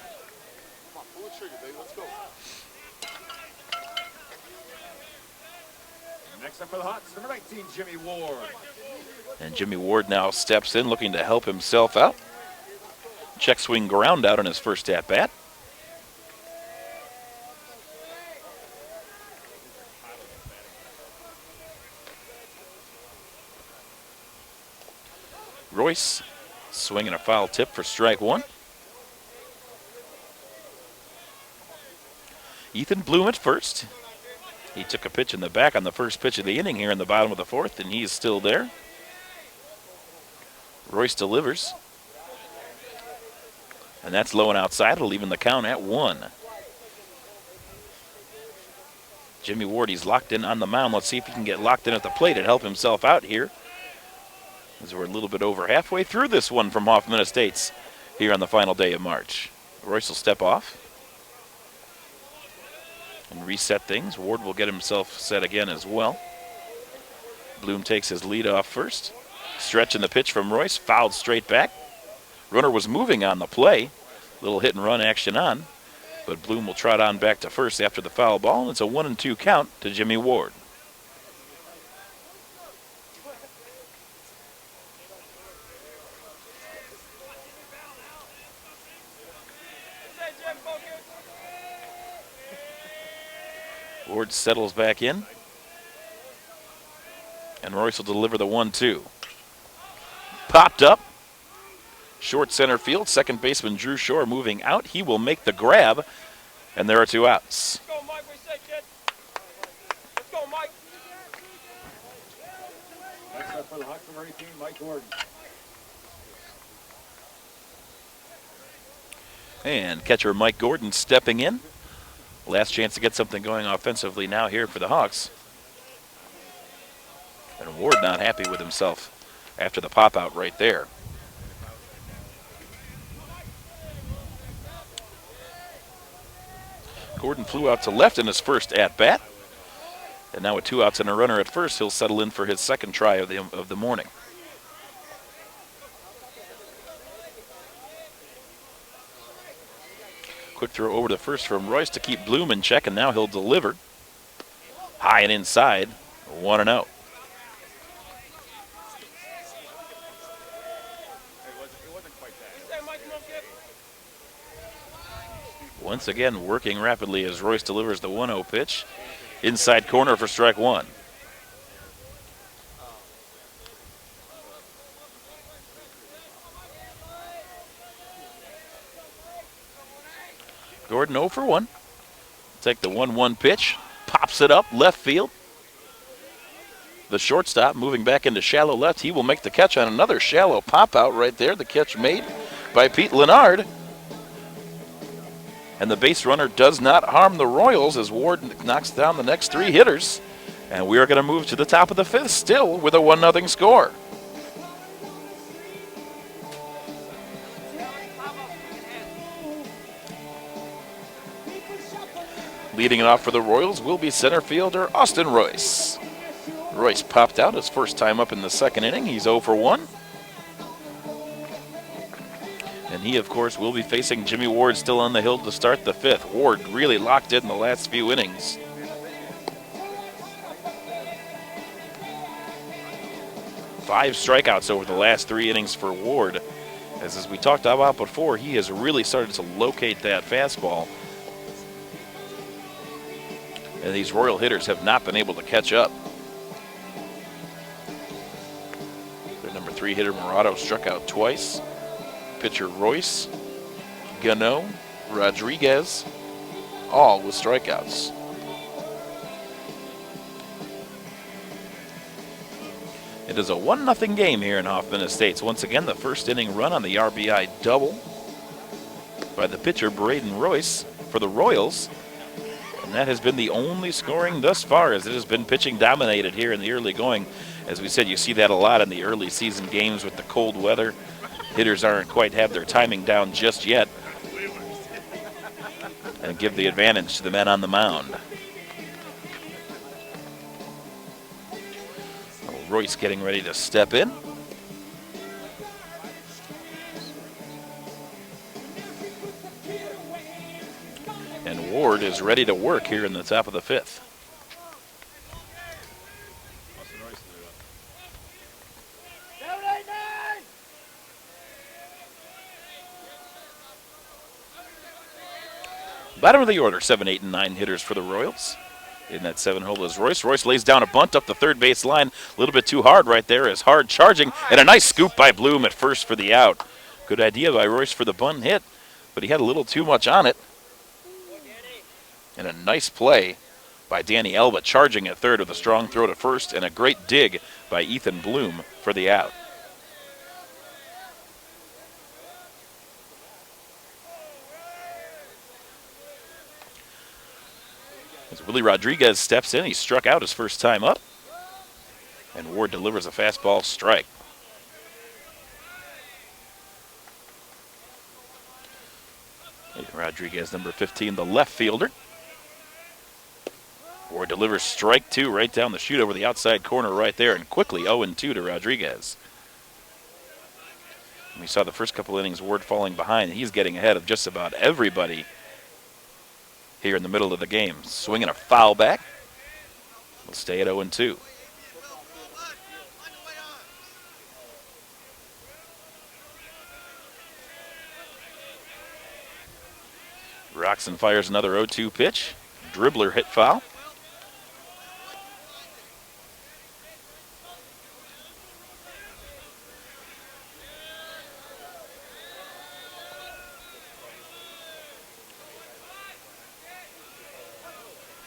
Next up for the Hawks, number 19, Jimmy Ward. And Jimmy Ward now steps in, looking to help himself out. Check swing ground out on his first at bat. Royce swinging a foul tip for strike 1. Ethan Bloom at first. He took a pitch in the back on the first pitch of the inning here in the bottom of the 4th, and he's still there. Royce delivers. And that's low and outside. It'll even the count at 1. Jimmy Ward, he's locked in on the mound. Let's see if he can get locked in at the plate and help himself out here, as we're a little bit over halfway through this one from Hoffman Estates here on the final day of March. Royce will step off and reset things. Ward will get himself set again as well. Bloom takes his lead off first. Stretch in the pitch from Royce, fouled straight back. Runner was moving on the play. Little hit and run action on, but Bloom will trot on back to first after the foul ball, and it's a 1-2 count to Jimmy Ward. Ward settles back in, and Royce will deliver the 1-2. Popped up, short center field. Second baseman Drew Shore moving out. He will make the grab, and there are 2 outs. Let's go, Mike. We're set, kid. Let's go, Mike. Next up for the Hawks, number 18, Mike Gordon. And catcher Mike Gordon stepping in. Last chance to get something going offensively now here for the Hawks. And Ward not happy with himself after the pop out right there. Gordon flew out to left in his first at bat. And now with 2 outs and a runner at first, he'll settle in for his second try of the morning. Quick throw over to first from Royce to keep Bloom in check, and now he'll deliver. High and inside, 1-0. Once again, working rapidly as Royce delivers the 1-0 pitch. Inside corner for strike 1. Gordon 0 for 1. Take the 1-1 pitch, pops it up left field. The shortstop moving back into shallow left. He will make the catch on another shallow pop out right there. The catch made by Pete Leonard. And the base runner does not harm the Royals as Ward knocks down the next 3 hitters. And we are going to move to the top of the 5th still with a 1-0 score. Leading it off for the Royals will be center fielder Austin Royce. Royce popped out his first time up in the 2nd inning. He's 0 for 1. And he, of course, will be facing Jimmy Ward still on the hill to start the 5th. Ward really locked in the last few innings. Five strikeouts over the last 3 innings for Ward. As we talked about before, he has really started to locate that fastball. And these Royal hitters have not been able to catch up. Their number 3 hitter, Morado, struck out twice. Pitcher Royce, Gano, Rodriguez, all with strikeouts. It is a 1-0 game here in Hoffman Estates. Once again, the first inning run on the RBI double by the pitcher, Braden Royce, for the Royals. And that has been the only scoring thus far, as it has been pitching dominated here in the early going. As we said, you see that a lot in the early season games with the cold weather. Hitters aren't quite have their timing down just yet, and give the advantage to the men on the mound. Royce getting ready to step in. And Ward is ready to work here in the top of the 5th. Bottom of the order, 7, 8, and 9 hitters for the Royals. In that 7 hole is Royce. Royce lays down a bunt up the third base line. A little bit too hard right there as Hard charging. And a nice scoop by Bloom at first for the out. Good idea by Royce for the bunt hit, but he had a little too much on it. And a nice play by Danny Elba charging at third with a strong throw to first, and a great dig by Ethan Bloom for the out. As Willie Rodriguez steps in, he struck out his first time up. And Ward delivers a fastball strike. Rodriguez, number 15, the left fielder. Ward delivers strike 2 right down the chute over the outside corner right there, and quickly 0-2 to Rodriguez. We saw the first couple innings Ward falling behind, and he's getting ahead of just about everybody here in the middle of the game. Swinging a foul back. We'll stay at 0-2. Roxon fires another 0-2 pitch. Dribbler hit foul.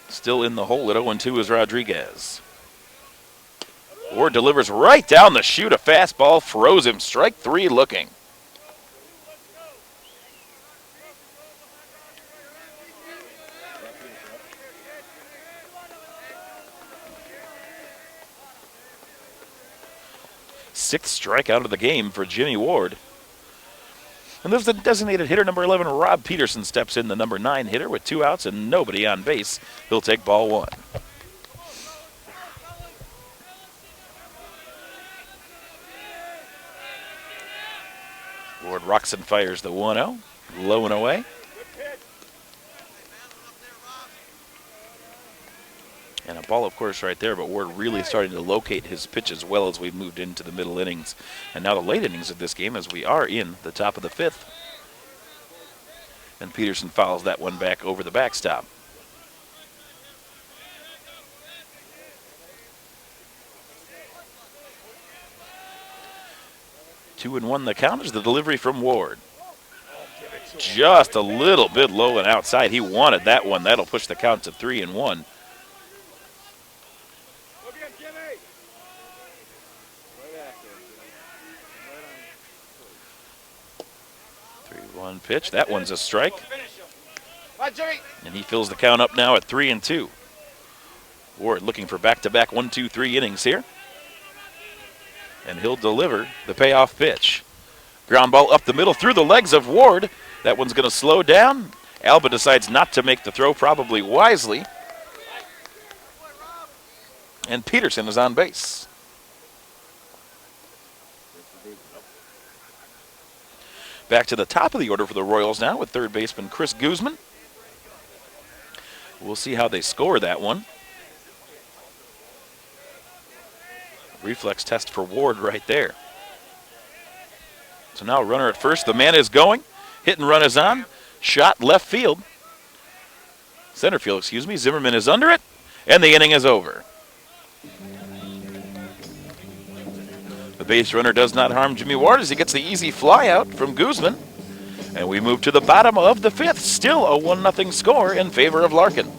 Still in the hole at 0-2 is Rodriguez. Ward delivers right down the chute. A fastball froze him. Strike 3 looking. Sixth strikeout of the game for Jimmy Ward. And there's the designated hitter, number 11, Rob Peterson, steps in, the number 9 hitter, with 2 outs and nobody on base. He'll take ball 1. Ward Roxon fires the 1-0, low and away. And a ball, of course, right there, but Ward really starting to locate his pitch as well as we've moved into the middle innings. And now the late innings of this game as we are in the top of the 5th. And Peterson fouls that one back over the backstop. Two and 1 the count is the delivery from Ward. Just a little bit low and outside. He wanted that one. That'll push the count to 3-1. 3-1 pitch. That one's a strike. And he fills the count up now at 3-2. Ward looking for back-to-back 1-2-3 innings here. And he'll deliver the payoff pitch. Ground ball up the middle through the legs of Ward. That one's going to slow down. Alba decides not to make the throw, probably wisely. And Peterson is on base. Back to the top of the order for the Royals now with third baseman Chris Guzman. We'll see how they score that one. Reflex test for Ward right there. So now runner at first. The man is going. Hit and run is on. Shot left field. Center field, excuse me. Zimmerman is under it. And the inning is over. The base runner does not harm Jimmy Ward as he gets the easy fly out from Guzman. And we move to the bottom of the 5th. Still a 1-0 score in favor of Larkin.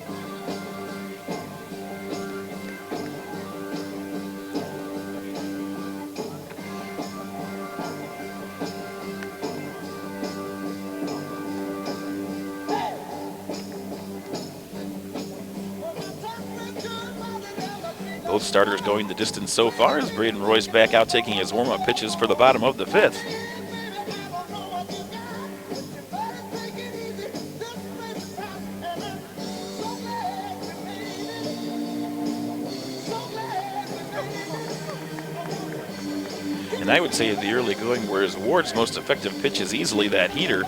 Both starters going the distance so far as Braden Royce back out taking his warm-up pitches for the bottom of the 5th. And I would say the early going, whereas Ward's most effective pitch is easily that heater,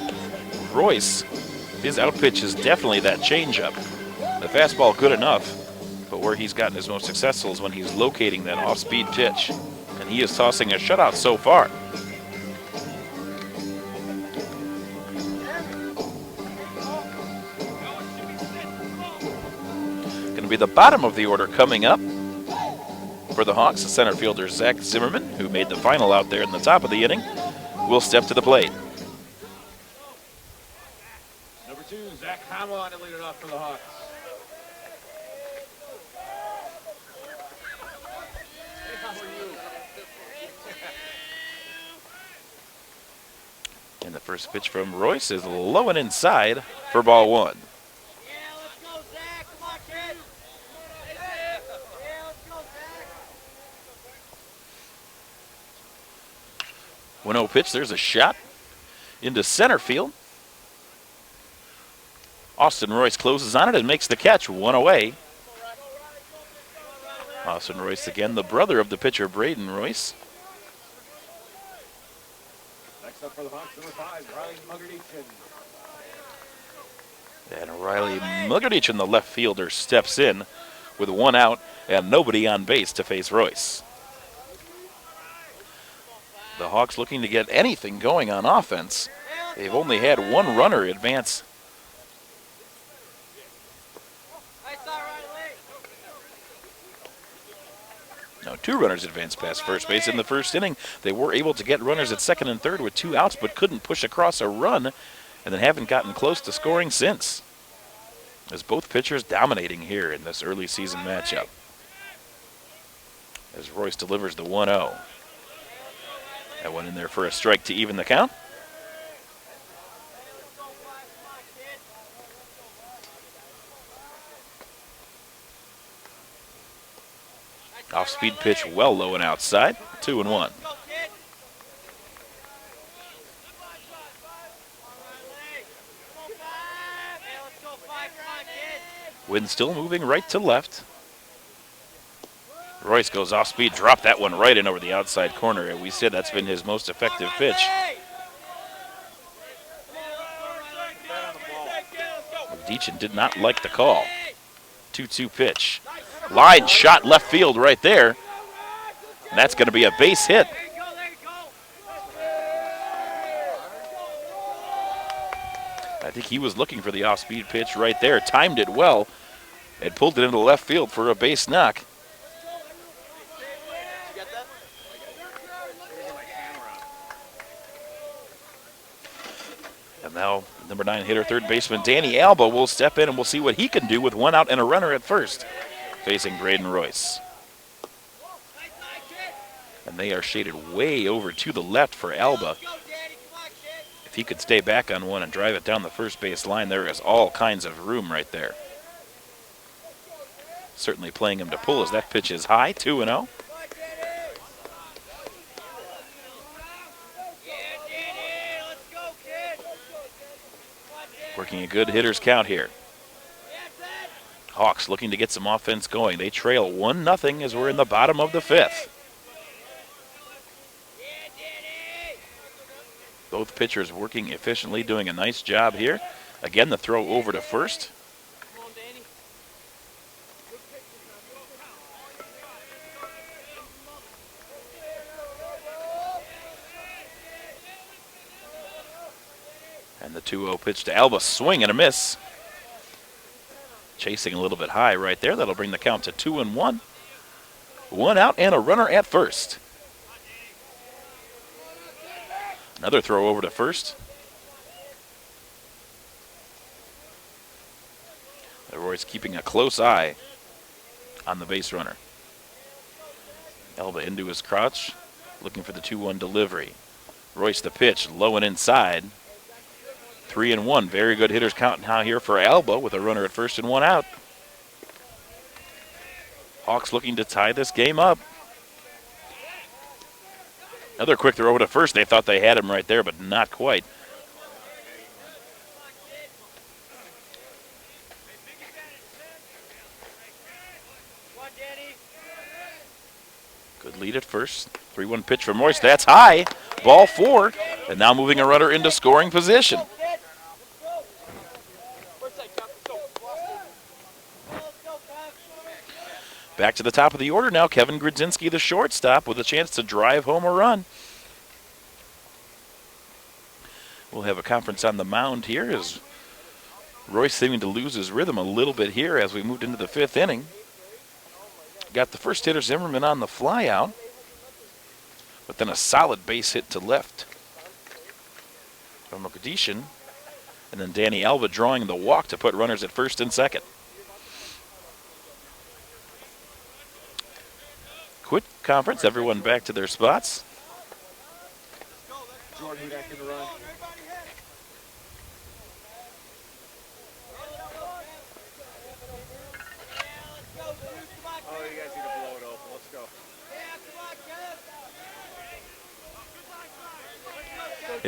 Royce, his out pitch is definitely that changeup. The fastball good enough, but where he's gotten his most successful is when he's locating that off-speed pitch. And he is tossing a shutout so far. Going to be the bottom of the order coming up. For the Hawks, the center fielder Zach Zimmerman, who made the final out there in the top of the inning, will step to the plate. Number 2, Zach Hoffman to lead it off for the Hawks. Hey, how are you? And the first pitch from Royce is low and inside for ball 1. 1-0 pitch. There's a shot into center field. Austin Royce closes on it and makes the catch. 1 away. Austin Royce again, the brother of the pitcher Braden Royce. Next up for the Hawks, number 5, Riley Mugardichin. And Riley Mugardichin, the left fielder, steps in with 1 out and nobody on base to face Royce. The Hawks looking to get anything going on offense. They've only had 1 runner advance. No, 2 runners advanced past first base in the first inning. They were able to get runners at second and third with 2 outs, but couldn't push across a run, and then haven't gotten close to scoring since. As both pitchers dominating here in this early season matchup. As Royce delivers the 1-0. That one in there for a strike to even the count. Off-speed pitch well low and outside. 2-1. Wind still moving right to left. Royce goes off speed, dropped that one right in over the outside corner. And we said that's been his most effective pitch. Deachin did not like the call. 2-2 pitch. Line shot left field right there. And that's going to be a base hit. I think he was looking for the off-speed pitch right there. Timed it well and pulled it into left field for a base knock. And now number 9 hitter, third baseman Danny Alba will step in and we'll see what he can do with 1 out and a runner at first, facing Braden Royce. And they are shaded way over to the left for Alba. If he could stay back on one and drive it down the first base line, there is all kinds of room right there. Certainly playing him to pull as that pitch is high, 2-0. Working a good hitter's count here. Hawks looking to get some offense going. They trail 1-0 as we're in the bottom of the 5th. Both pitchers working efficiently, doing a nice job here. Again, the throw over to first. And the 2-0 pitch to Alba, swing and a miss. Chasing a little bit high right there. That'll bring the count to 2-1. 1 out and a runner at first. Another throw over to first. Roy's keeping a close eye on the base runner. Alba into his crotch, looking for the 2-1 delivery. Royce the pitch, low and inside. 3-1. Very good hitters count now here for Alba with a runner at first and 1 out. Hawks looking to tie this game up. Another quick throw to first. They thought they had him right there, but not quite. Good lead at first. 3-1 pitch from Royce. That's high. Ball 4. And now moving a runner into scoring position. Back to the top of the order now. Kevin Grodzinski, the shortstop, with a chance to drive home a run. We'll have a conference on the mound here as Royce seeming to lose his rhythm a little bit here as we moved into the 5th inning. Got the first hitter Zimmerman on the fly out, but then a solid base hit to left from Mogadishan, and then Danny Alba drawing the walk to put runners at first and second. Quit conference, everyone back to their spots. Jordan Hudak in the run. Oh, you guys need to blow it open. Let's go.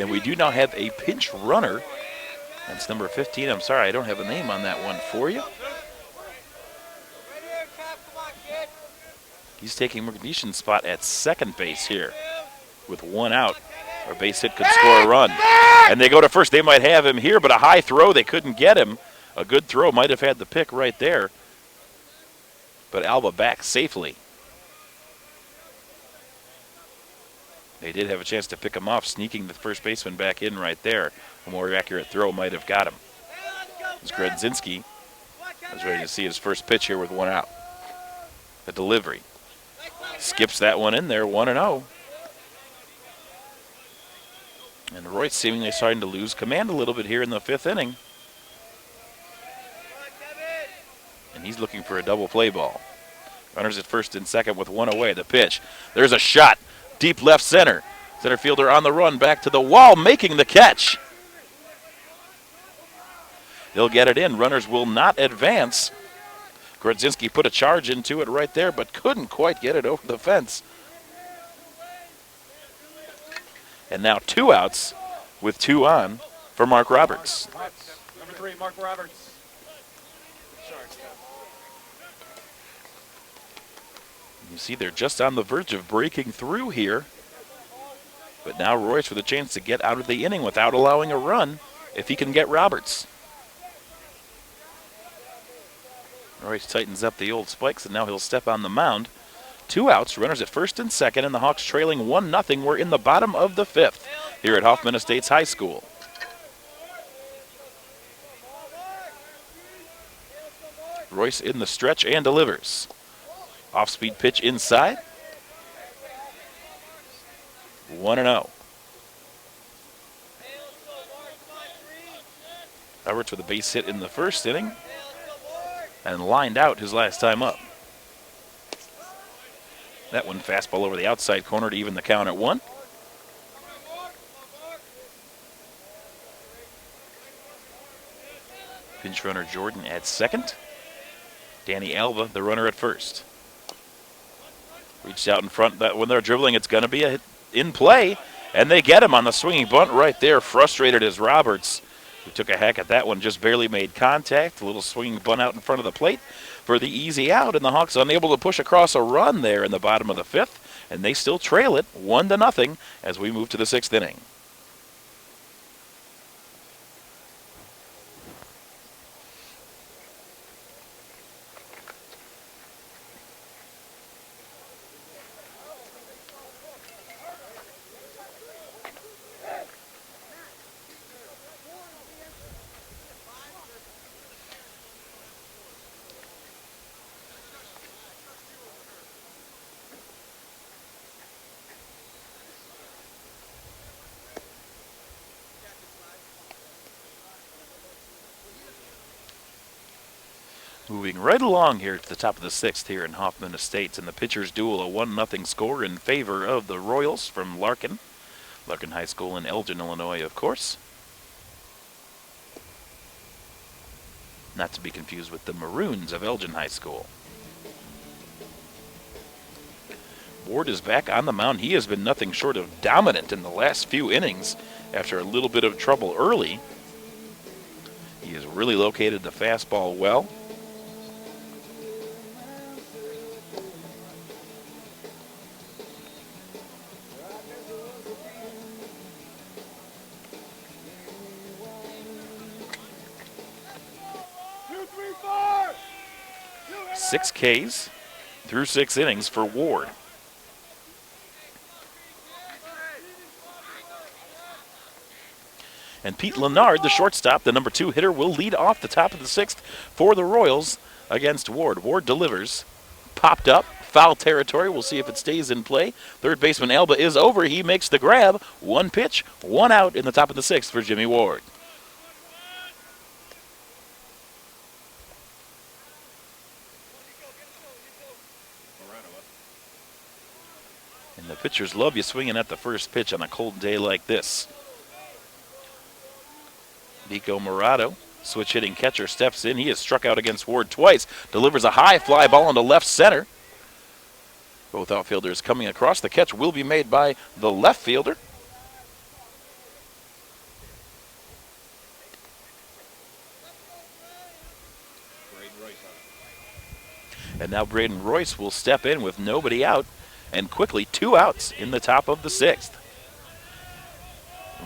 And we do now have a pinch runner. That's number 15. I'm sorry, I don't have a name on that one for you. He's taking Mogadishan's spot at second base here. With 1 out, a base hit could score a run. And they go to first. They might have him here, but a high throw, they couldn't get him. A good throw might have had the pick right there. But Alba back safely. They did have a chance to pick him off, sneaking the first baseman back in right there. A more accurate throw might have got him. As Grodzinski is ready to see his first pitch here with 1 out. The delivery. Skips that one in there, 1-0. And Royce seemingly starting to lose command a little bit here in the 5th inning. And he's looking for a double play ball. Runners at first and second with 1 away. The pitch. There's a shot. Deep left center. Center fielder on the run back to the wall, making the catch. He'll get it in. Runners will not advance. Grodzinski put a charge into it right there, but couldn't quite get it over the fence. And now 2 outs with 2 on for Mark Roberts. Number 3, Mark Roberts. You see they're just on the verge of breaking through here. But now Royce with a chance to get out of the inning without allowing a run if he can get Roberts. Royce tightens up the old spikes, and now he'll step on the mound. 2 outs, runners at first and second, and the Hawks trailing 1-0. We're in the bottom of the 5th here at Hoffman Estates High School. Royce in the stretch and delivers. Off-speed pitch inside. 1-0. Roberts with a base hit in the first inning and lined out his last time up. That one fastball over the outside corner to even the count at 1. Pinch runner Jordan at second. Danny Alba, the runner at first. Reached out in front. That when they're dribbling, it's going to be a hit in play, and they get him on the swinging bunt right there. Frustrated as Roberts, who took a hack at that one, just barely made contact. A little swinging bunt out in front of the plate for the easy out, and the Hawks unable to push across a run there in the bottom of the 5th, and they still trail it 1-0 as we move to the 6th inning. Moving right along here to the top of the 6th here in Hoffman Estates, and the pitchers' duel, a 1-0 score in favor of the Royals from Larkin. Larkin High School in Elgin, Illinois, of course. Not to be confused with the Maroons of Elgin High School. Ward is back on the mound. He has been nothing short of dominant in the last few innings after a little bit of trouble early. He has really located the fastball well. Six Ks through 6 innings for Ward. And Pete Lennard, the shortstop, the number 2 hitter, will lead off the top of the 6th for the Royals against Ward. Ward delivers. Popped up. Foul territory. We'll see if it stays in play. Third baseman Alba is over. He makes the grab. 1 pitch, 1 out in the top of the 6th for Jimmy Ward. And the pitchers love you swinging at the first pitch on a cold day like this. Nico Morado, switch hitting catcher, steps in. He has struck out against Ward twice. Delivers a high fly ball into left center. Both outfielders coming across. The catch will be made by the left fielder. And now Braden Royce will step in with nobody out. And quickly 2 outs in the top of the 6th.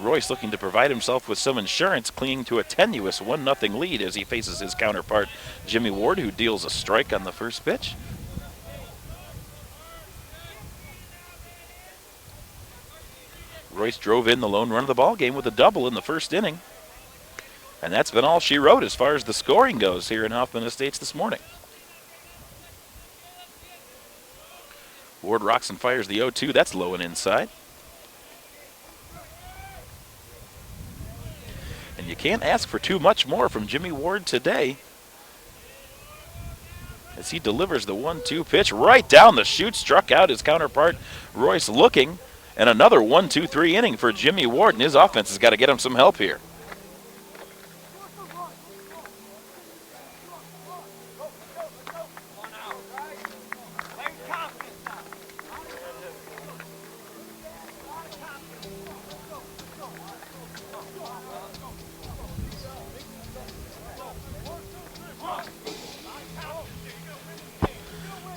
Royce looking to provide himself with some insurance, clinging to a tenuous 1-0 lead as he faces his counterpart, Jimmy Ward, who deals a strike on the first pitch. Royce drove in the lone run of the ball game with a double in the first inning. And that's been all she wrote as far as the scoring goes here in Hoffman Estates this morning. Ward rocks and fires the 0-2. That's low and inside. And you can't ask for too much more from Jimmy Ward today, as he delivers the 1-2 pitch right down the chute. Struck out his counterpart, Royce, looking. And another 1-2-3 inning for Jimmy Ward, and his offense has got to get him some help here.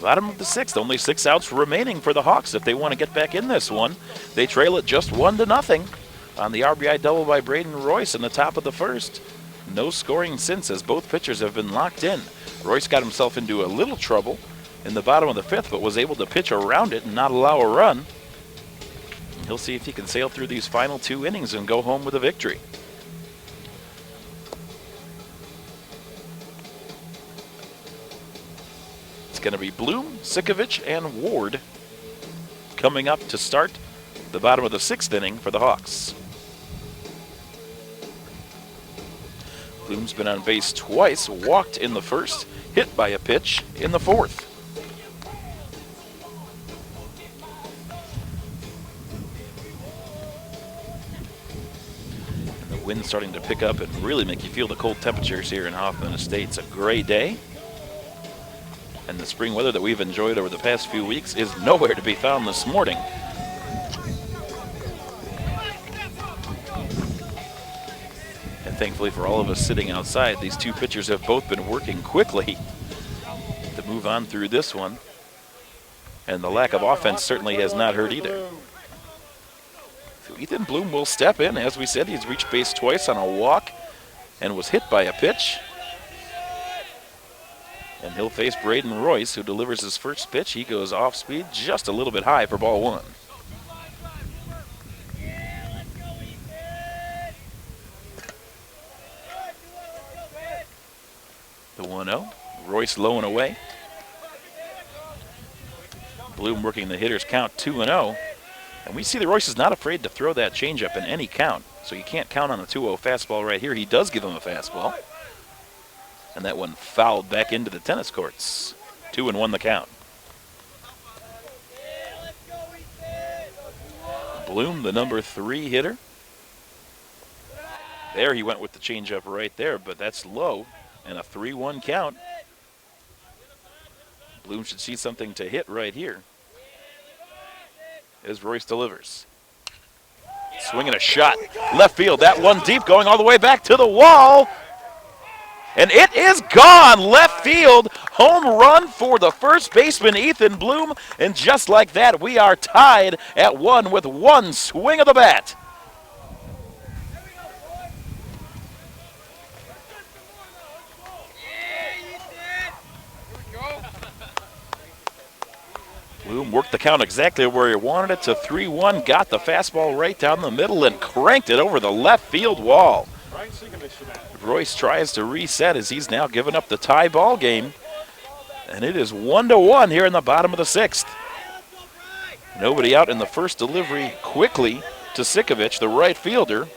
Bottom of the 6th, only 6 outs remaining for the Hawks if they want to get back in this one. They trail it just 1-0 on the RBI double by Braden Royce in the top of the 1st. No scoring since, as both pitchers have been locked in. Royce got himself into a little trouble in the bottom of the 5th, but was able to pitch around it and not allow a run. He'll see if he can sail through these final 2 innings and go home with a victory. It's going to be Bloom, Sikovich, and Ward coming up to start the bottom of the 6th inning for the Hawks. Bloom's been on base twice, walked in the 1st, hit by a pitch in the 4th. And the wind's starting to pick up and really make you feel the cold temperatures here in Hoffman Estates. A gray day. And the spring weather that we've enjoyed over the past few weeks is nowhere to be found this morning. And thankfully for all of us sitting outside, these 2 pitchers have both been working quickly to move on through this one. And the lack of offense certainly has not hurt either. So Ethan Bloom will step in. As we said, he's reached base twice on a walk and was hit by a pitch. And he'll face Braden Royce, who delivers his first pitch. He goes off speed, just a little bit high for ball 1. The 1-0. Royce low and away. Bloom working the hitter's count 2-0. And we see that Royce is not afraid to throw that changeup in any count. So you can't count on a 2-0 fastball right here. He does give him a fastball. And that one fouled back into the tennis courts. 2-1 the count. Bloom, the number 3 hitter. There he went with the changeup right there, but that's low. And a 3-1 count. Bloom should see something to hit right here. as Royce delivers. Swinging a shot. Left field. That one deep going all the way back to the wall. And it is gone. Left field. Home run for the first baseman, Ethan Bloom. And just like that, we are tied at 1 with one swing of the bat. Bloom worked the count exactly where he wanted it to 3-1, got the fastball right down the middle and cranked it over the left field wall. Royce tries to reset as he's now given up the tie ball game. And it is 1-1 here in the bottom of the 6th. Nobody out in the first delivery quickly to Sikovich, the right fielder.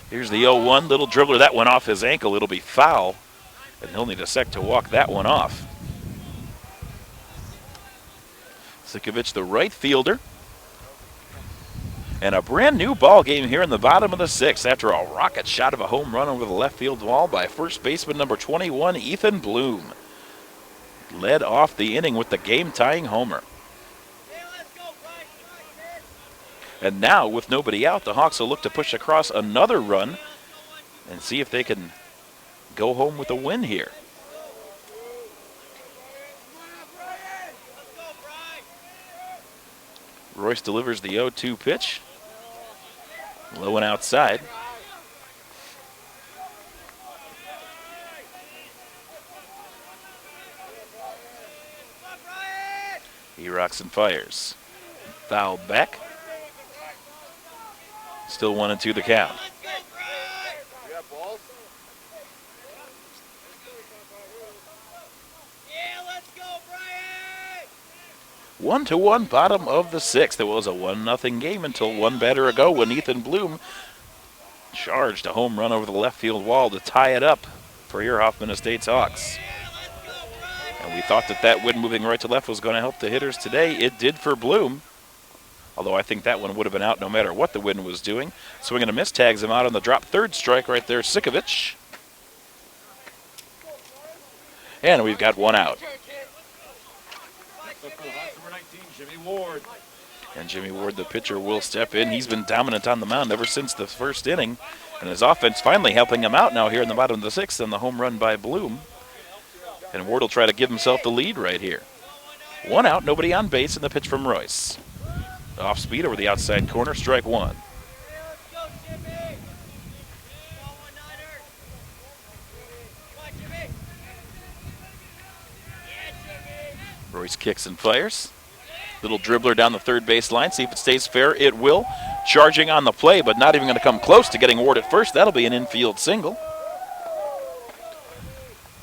Here's the 0-1, little dribbler. That went off his ankle. It'll be foul, and he'll need a sec to walk that one off. Sikovich, the right fielder. And a brand new ball game here in the bottom of the 6th after a rocket shot of a home run over the left field wall by first baseman number 21, Ethan Bloom. Led off the inning with the game-tying homer. And now, with nobody out, the Hawks will look to push across another run and see if they can go home with a win here. Royce delivers the 0-2 pitch. Low and outside. He rocks and fires. Fouled back. Still 1-2 the count. 1-1 bottom of the 6th. It was a 1-0 game until one batter ago when Ethan Bloom charged a home run over the left field wall to tie it up for your Hoffman Estates Hawks. And we thought that wind moving right to left was going to help the hitters today. It did for Bloom. Although I think that one would have been out no matter what the wind was doing. Swing and a miss, tags him out on the drop. Third strike right there, Sikovich. And we've got one out. And Jimmy Ward, the pitcher, will step in. He's been dominant on the mound ever since the first inning. And his offense finally helping him out now here in the bottom of the 6th on the home run by Bloom. And Ward will try to give himself the lead right here. One out, nobody on base, and the pitch from Royce. Off speed over the outside corner, strike one. Royce kicks and fires. Little dribbler down the third base line. See if it stays fair. It will. Charging on the play, but not even going to come close to getting Ward at first. That'll be an infield single.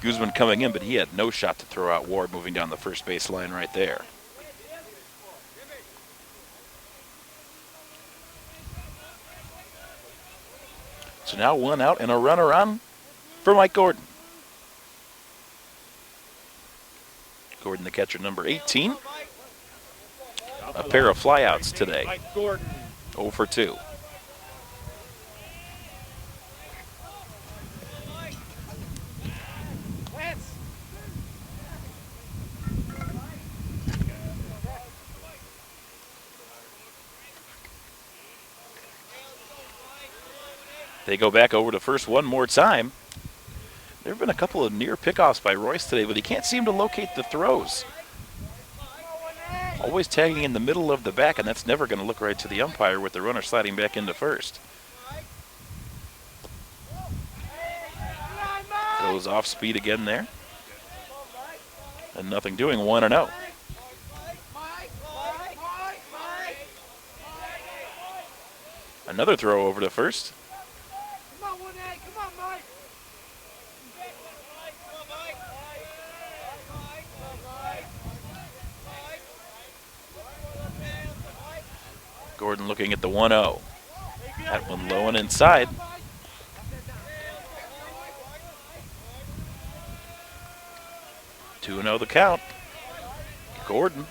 Guzman coming in, but he had no shot to throw out Ward moving down the first base line right there. So now one out and a runner on for Mike Gordon. Gordon, the catcher, number 18. A pair of flyouts today. 0 for 2. They go back over to first one more time. There have been a couple of near pickoffs by Royce today, but he can't seem to locate the throws. Always tagging in the middle of the back, and that's never going to look right to the umpire with the runner sliding back into first. Goes off speed again there. And nothing doing, 1-0. Another throw over to first. Gordon looking at the 1-0. That one low and inside. Two 2-0 the count. Gordon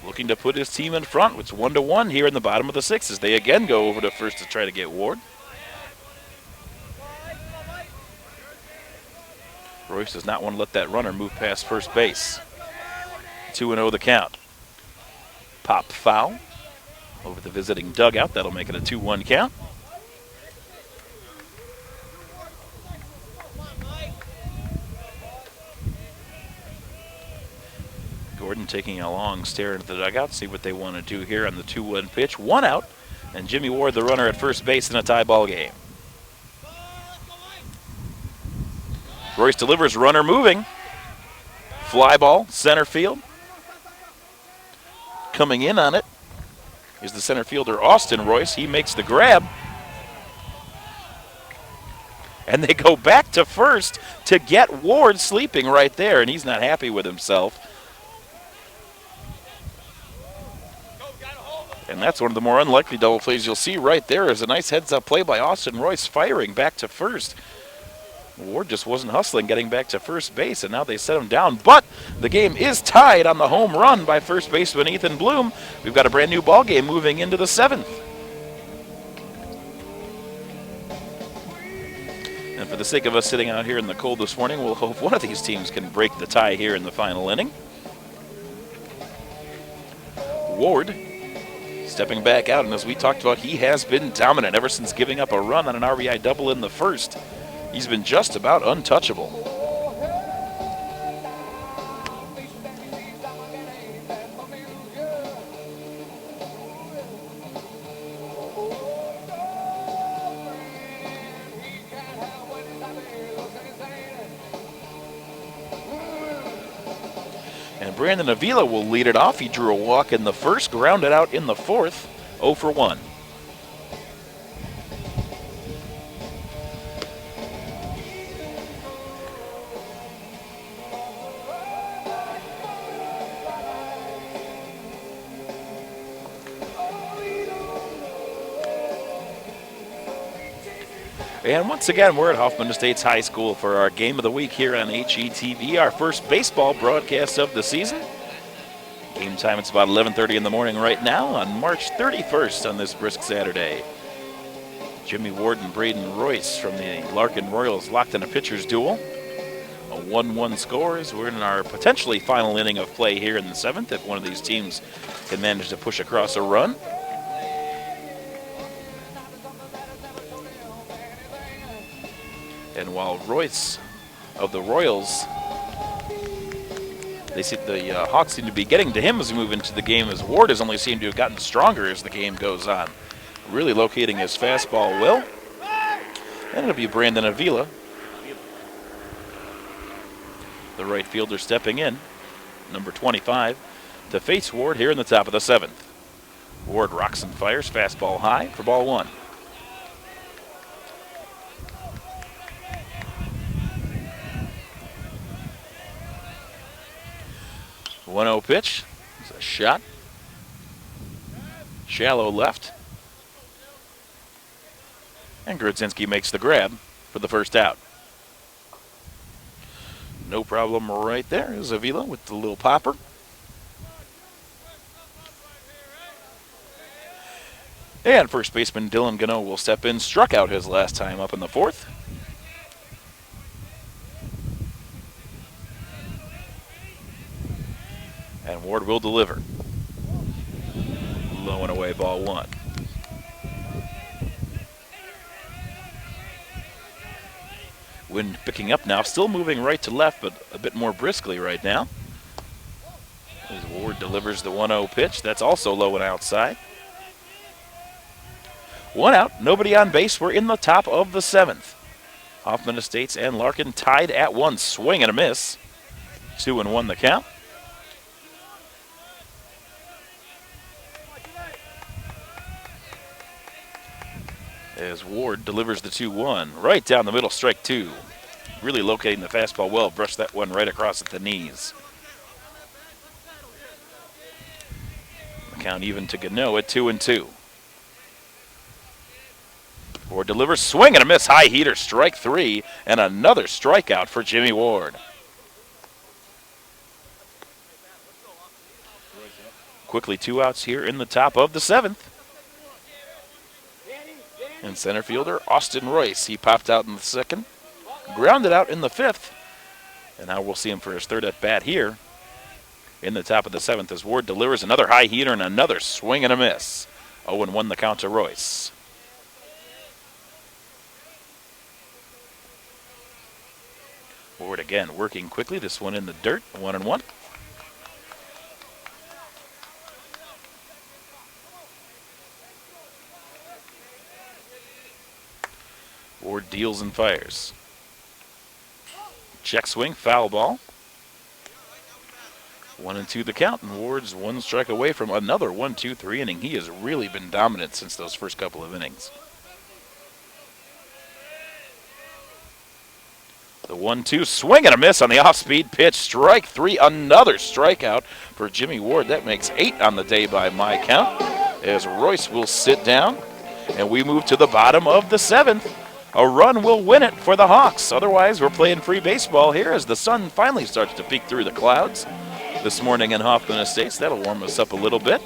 looking to put his team in front. It's 1-1 here in the bottom of the 6th as they again go over to first to try to get Ward. Royce does not want to let that runner move past first base. 2-0 the count. Pop foul over the visiting dugout. That'll make it a 2-1 count. Gordon taking a long stare into the dugout, see what they want to do here on the 2-1 pitch. 1 out, and Jimmy Ward, the runner at first base in a tie ball game. Royce delivers, runner moving. Fly ball, center field. Coming in on it is the center fielder, Austin Royce. He makes the grab. And they go back to first to get Ward sleeping right there, and he's not happy with himself. And that's one of the more unlikely double plays you'll see right there is a nice heads-up play by Austin Royce firing back to first. Ward just wasn't hustling getting back to first base, and now they set him down. But the game is tied on the home run by first baseman Ethan Bloom. We've got a brand new ball game moving into the 7th. And for the sake of us sitting out here in the cold this morning, we'll hope one of these teams can break the tie here in the final inning. Ward stepping back out, and as we talked about, he has been dominant ever since giving up a run on an RBI double in the first. He's been just about untouchable. And Brandon Avila will lead it off. He drew a walk in the first, grounded out in the fourth, 0 for 1. And once again, we're at Hoffman Estates High School for our game of the week here on HETV, our first baseball broadcast of the season. Game time, it's about 11:30 in the morning right now on March 31st on this brisk Saturday. Jimmy Ward and Braden Royce from the Larkin Royals locked in a pitcher's duel. A 1-1 score as we're in our potentially final inning of play here in the 7th if one of these teams can manage to push across a run. And while Royce of the Royals, the Hawks seem to be getting to him as we move into the game, as Ward has only seemed to have gotten stronger as the game goes on. Really locating his fastball well. And it'll be Brandon Avila, the right fielder, stepping in, number 25, to face Ward here in the top of the 7th. Ward rocks and fires, fastball high for ball 1. The 1-0 pitch. It's a shot. Shallow left. And Grodzinski makes the grab for the first out. No problem right there is Avila with the little popper. And first baseman Dylan Gano will step in. Struck out his last time up in the 4th. And Ward will deliver. Low and away, ball 1. Wind picking up now, still moving right to left, but a bit more briskly right now. As Ward delivers the 1-0 pitch, that's also low and outside. 1 out, nobody on base. We're in the top of the 7th. Hoffman Estates and Larkin tied at 1, swing and a miss. 2-1 the count. As Ward delivers the 2-1 right down the middle, strike 2. Really locating the fastball well, brushed that one right across at the knees. The count even to Gano at 2-2. Ward delivers, swing and a miss, high heater, strike 3, and another strikeout for Jimmy Ward. Quickly 2 outs here in the top of the 7th. And center fielder Austin Royce, he popped out in the 2nd, grounded out in the 5th, And now we'll see him for his third at bat here in the top of the 7th as Ward delivers another high heater and another swing and a miss. 0-1 the count to Royce. Ward again working quickly. This one in the dirt. 1-1. Ward deals and fires. Check swing, foul ball. 1-2 the count, and Ward's one strike away from another 1-2-3 inning. He has really been dominant since those first couple of innings. The 1-2 swing and a miss on the off-speed pitch. Strike 3, another strikeout for Jimmy Ward. That makes 8 on the day by my count, as Royce will sit down, and we move to the bottom of the 7th. A run will win it for the Hawks. Otherwise, we're playing free baseball here as the sun finally starts to peek through the clouds this morning in Hoffman Estates. That'll warm us up a little bit.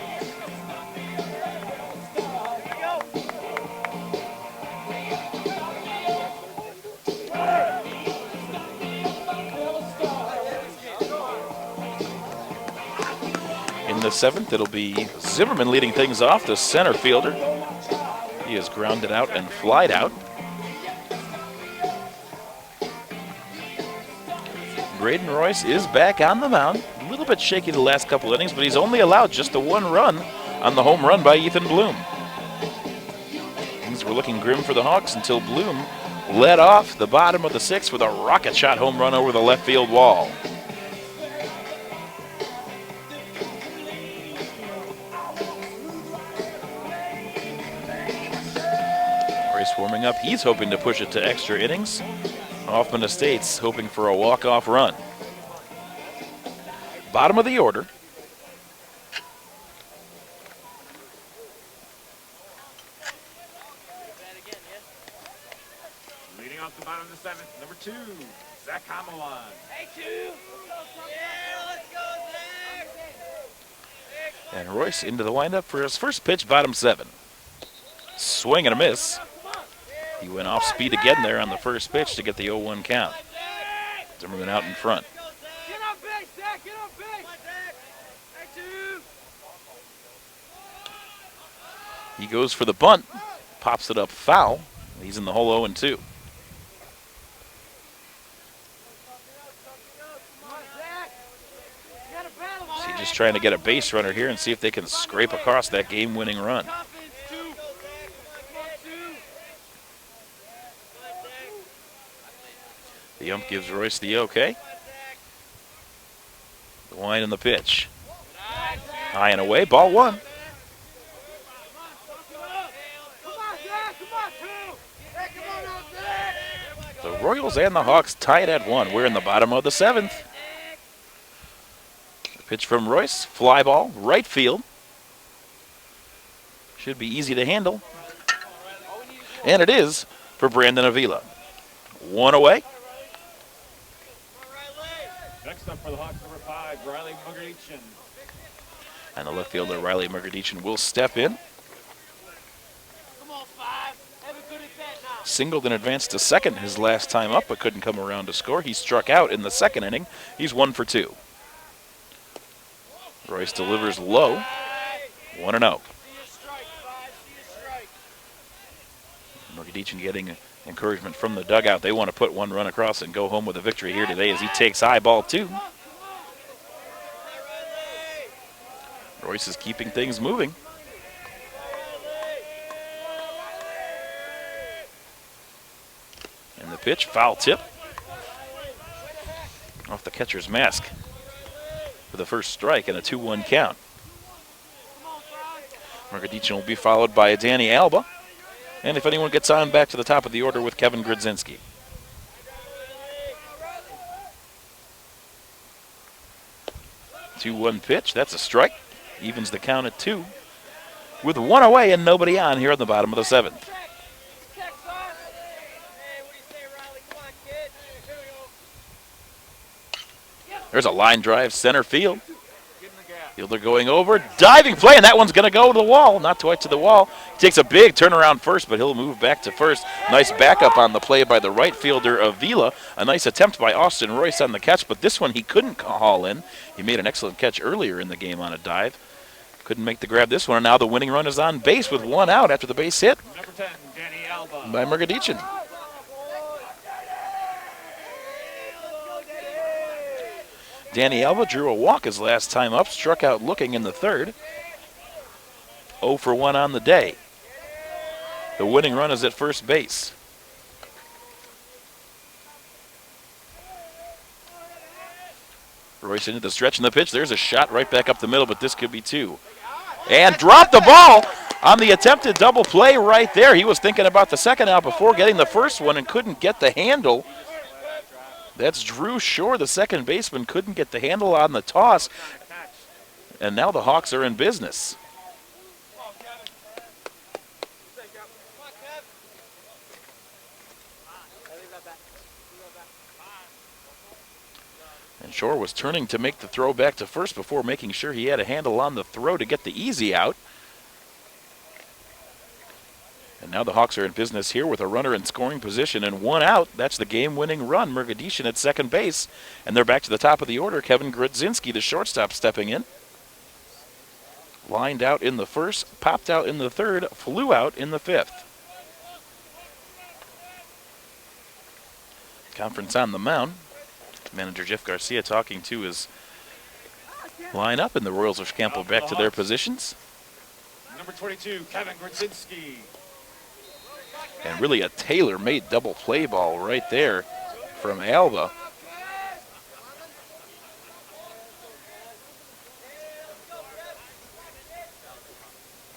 In the 7th, it'll be Zimmerman leading things off, the center fielder. He is grounded out and flied out. Braden Royce is back on the mound. A little bit shaky the last couple innings, but he's only allowed just the 1 run on the home run by Ethan Bloom. Things were looking grim for the Hawks until Bloom led off the bottom of the 6th with a rocket shot home run over the left field wall. Royce warming up. He's hoping to push it to extra innings. Hoffman Estates hoping for a walk-off run. Bottom of the order. Leading off the bottom of the 7th, number 2, Zach Hamelon. Hey, 2. Yeah, let's go, Zach. And Royce into the windup for his first pitch, bottom 7. Swing and a miss. He went off speed again there on the first pitch to get the 0-1 count. Zimmerman out in front. Get on base, Zach. Get on base. Hey, 2. He goes for the bunt, pops it up foul. He's in the hole 0-2. So he's just trying to get a base runner here and see if they can scrape across that game-winning run. The ump gives Royce the okay. The wind and the pitch. High and away, ball 1. The Royals and the Hawks tied at 1. We're in the bottom of the 7th. The pitch from Royce, fly ball, right field. Should be easy to handle. And it is for Brandon Avila. 1 away. Next up for the Hawks, number 5, Riley Mugadichin. And the left fielder, Riley Mugadichin, will step in. Come on, 5. Have a good at bat now. Singled in advance to second his last time up, but couldn't come around to score. He struck out in the 2nd inning. He's 1 for 2. Royce delivers low. 1-0. Mugadichin getting encouragement from the dugout. They want to put 1 run across and go home with a victory here today as he takes high, ball 2. Royce is keeping things moving. And the pitch, foul tip. Off the catcher's mask for the first strike and a 2-1 count. Mugadichin will be followed by Danny Alba. And if anyone gets on, back to the top of the order with Kevin Grodzinski. Two-one pitch. That's a strike. Evens the count at 2. With 1 away and nobody on here at the bottom of the 7th. There's a line drive center field. Get in the gap. Fielder going over, diving play, and that one's going to go to the wall, not quite to the wall. He takes a big turnaround first, but he'll move back to first. Nice backup on the play by the right fielder Avila. A nice attempt by Austin Royce on the catch, but this one he couldn't haul in. He made an excellent catch earlier in the game on a dive. Couldn't make the grab this one, and now the winning run is on base with one out after the base hit Number 10, Danny Alba. by Murgadichin. Danny Alba drew a walk his last time up, struck out looking in the third. 0 for 1 on the day. The winning run is at first base. Royce into the stretch in the pitch. There's a shot right back up the middle, but this could be two. And dropped the ball on the attempted double play right there. He was thinking about the second out before getting the first one and couldn't get the handle. That's Drew Shore, the second baseman, couldn't get the handle on the toss. And now the Hawks are in business. And Shore was turning to make the throw back to first before making sure he had a handle on the throw to get the easy out. And now the Hawks are in business here with a runner in scoring position and one out. That's the game-winning run. Murgadichin at second base. And they're back to the top of the order. Kevin Grodzinski, the shortstop, stepping in. Lined out in the first, popped out in the third, flew out in the fifth. Conference on the mound. Manager Jeff Garcia talking to his lineup, and the Royals are scampered back to their positions. Number 22, Kevin Grodzinski. And really a tailor-made double play ball right there from Alba.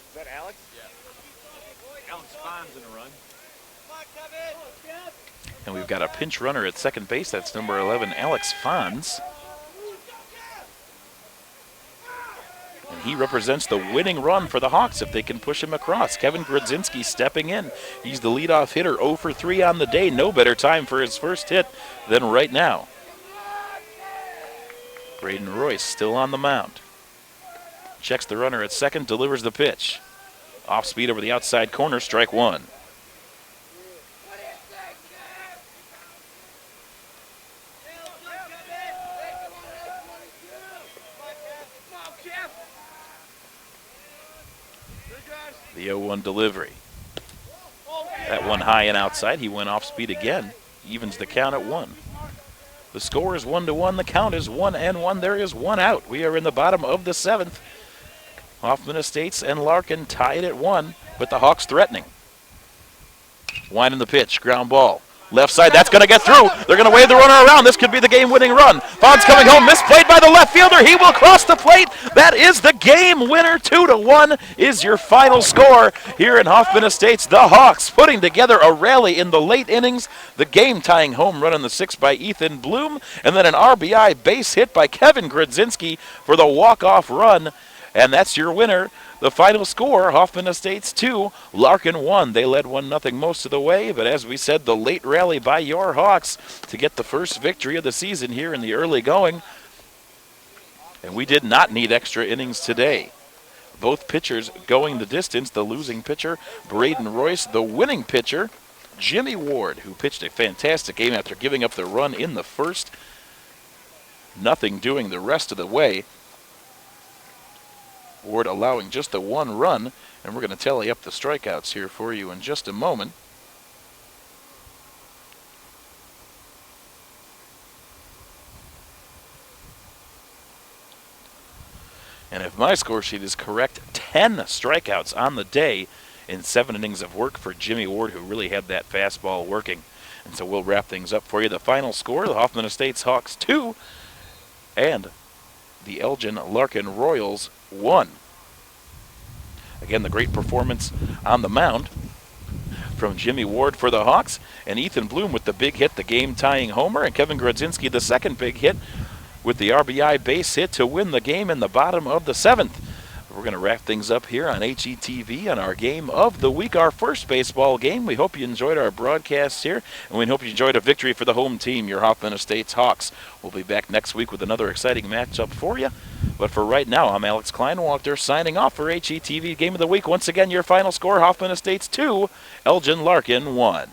Is that Alex? Yeah. Alex Fonz in a run. And we've got a pinch runner at second base. That's number 11, Alex Fonz. And he represents the winning run for the Hawks if they can push him across. Kevin Grodzinski stepping in. He's the leadoff hitter, 0 for 3 on the day. No better time for his first hit than right now. Braden Royce still on the mound. Checks the runner at second, delivers the pitch. Off speed over the outside corner, strike one. The 0-1 delivery. That one high and outside. He went off speed again. Evens the count at 1. The score is 1-1. The count is 1-1. There is one out. We are in the bottom of the 7th. Hoffman Estates and Larkin tied at 1, but the Hawks threatening. Winding the pitch. Ground ball. Left side, that's going to get through. They're going to wave the runner around. This could be the game-winning run. Fonz coming home, misplayed by the left fielder. He will cross the plate. That is the game winner. 2-1 is your final score here in Hoffman Estates. The Hawks putting together a rally in the late innings. The game-tying home run in the 6th by Ethan Bloom, and then an RBI base hit by Kevin Grodzinski for the walk-off run. And that's your winner. The final score, Hoffman Estates 2, Larkin 1. They led 1-0 most of the way, but as we said, the late rally by your Hawks to get the first victory of the season here in the early going. And we did not need extra innings today. Both pitchers going the distance. The losing pitcher, Braden Royce. The winning pitcher, Jimmy Ward, who pitched a fantastic game after giving up the run in the first. Nothing doing the rest of the way. Ward allowing just the one run, and we're going to tally up the strikeouts here for you in just a moment. And if my score sheet is correct, 10 strikeouts on the day in 7 innings of work for Jimmy Ward, who really had that fastball working. And so we'll wrap things up for you. The final score, the Hoffman Estates Hawks 2 and the Elgin Larkin Royals 1. Again, the great performance on the mound from Jimmy Ward for the Hawks, and Ethan Bloom with the big hit, the game-tying homer, and Kevin Grodzinski the second big hit with the RBI base hit to win the game in the bottom of the 7th. We're going to wrap things up here on HETV on our game of the week, our first baseball game. We hope you enjoyed our broadcasts here, and we hope you enjoyed a victory for the home team, your Hoffman Estates Hawks. We'll be back next week with another exciting matchup for you. But for right now, I'm Alex Kleinwalter signing off for HETV Game of the Week. Once again, your final score, Hoffman Estates 2, Elgin Larkin 1.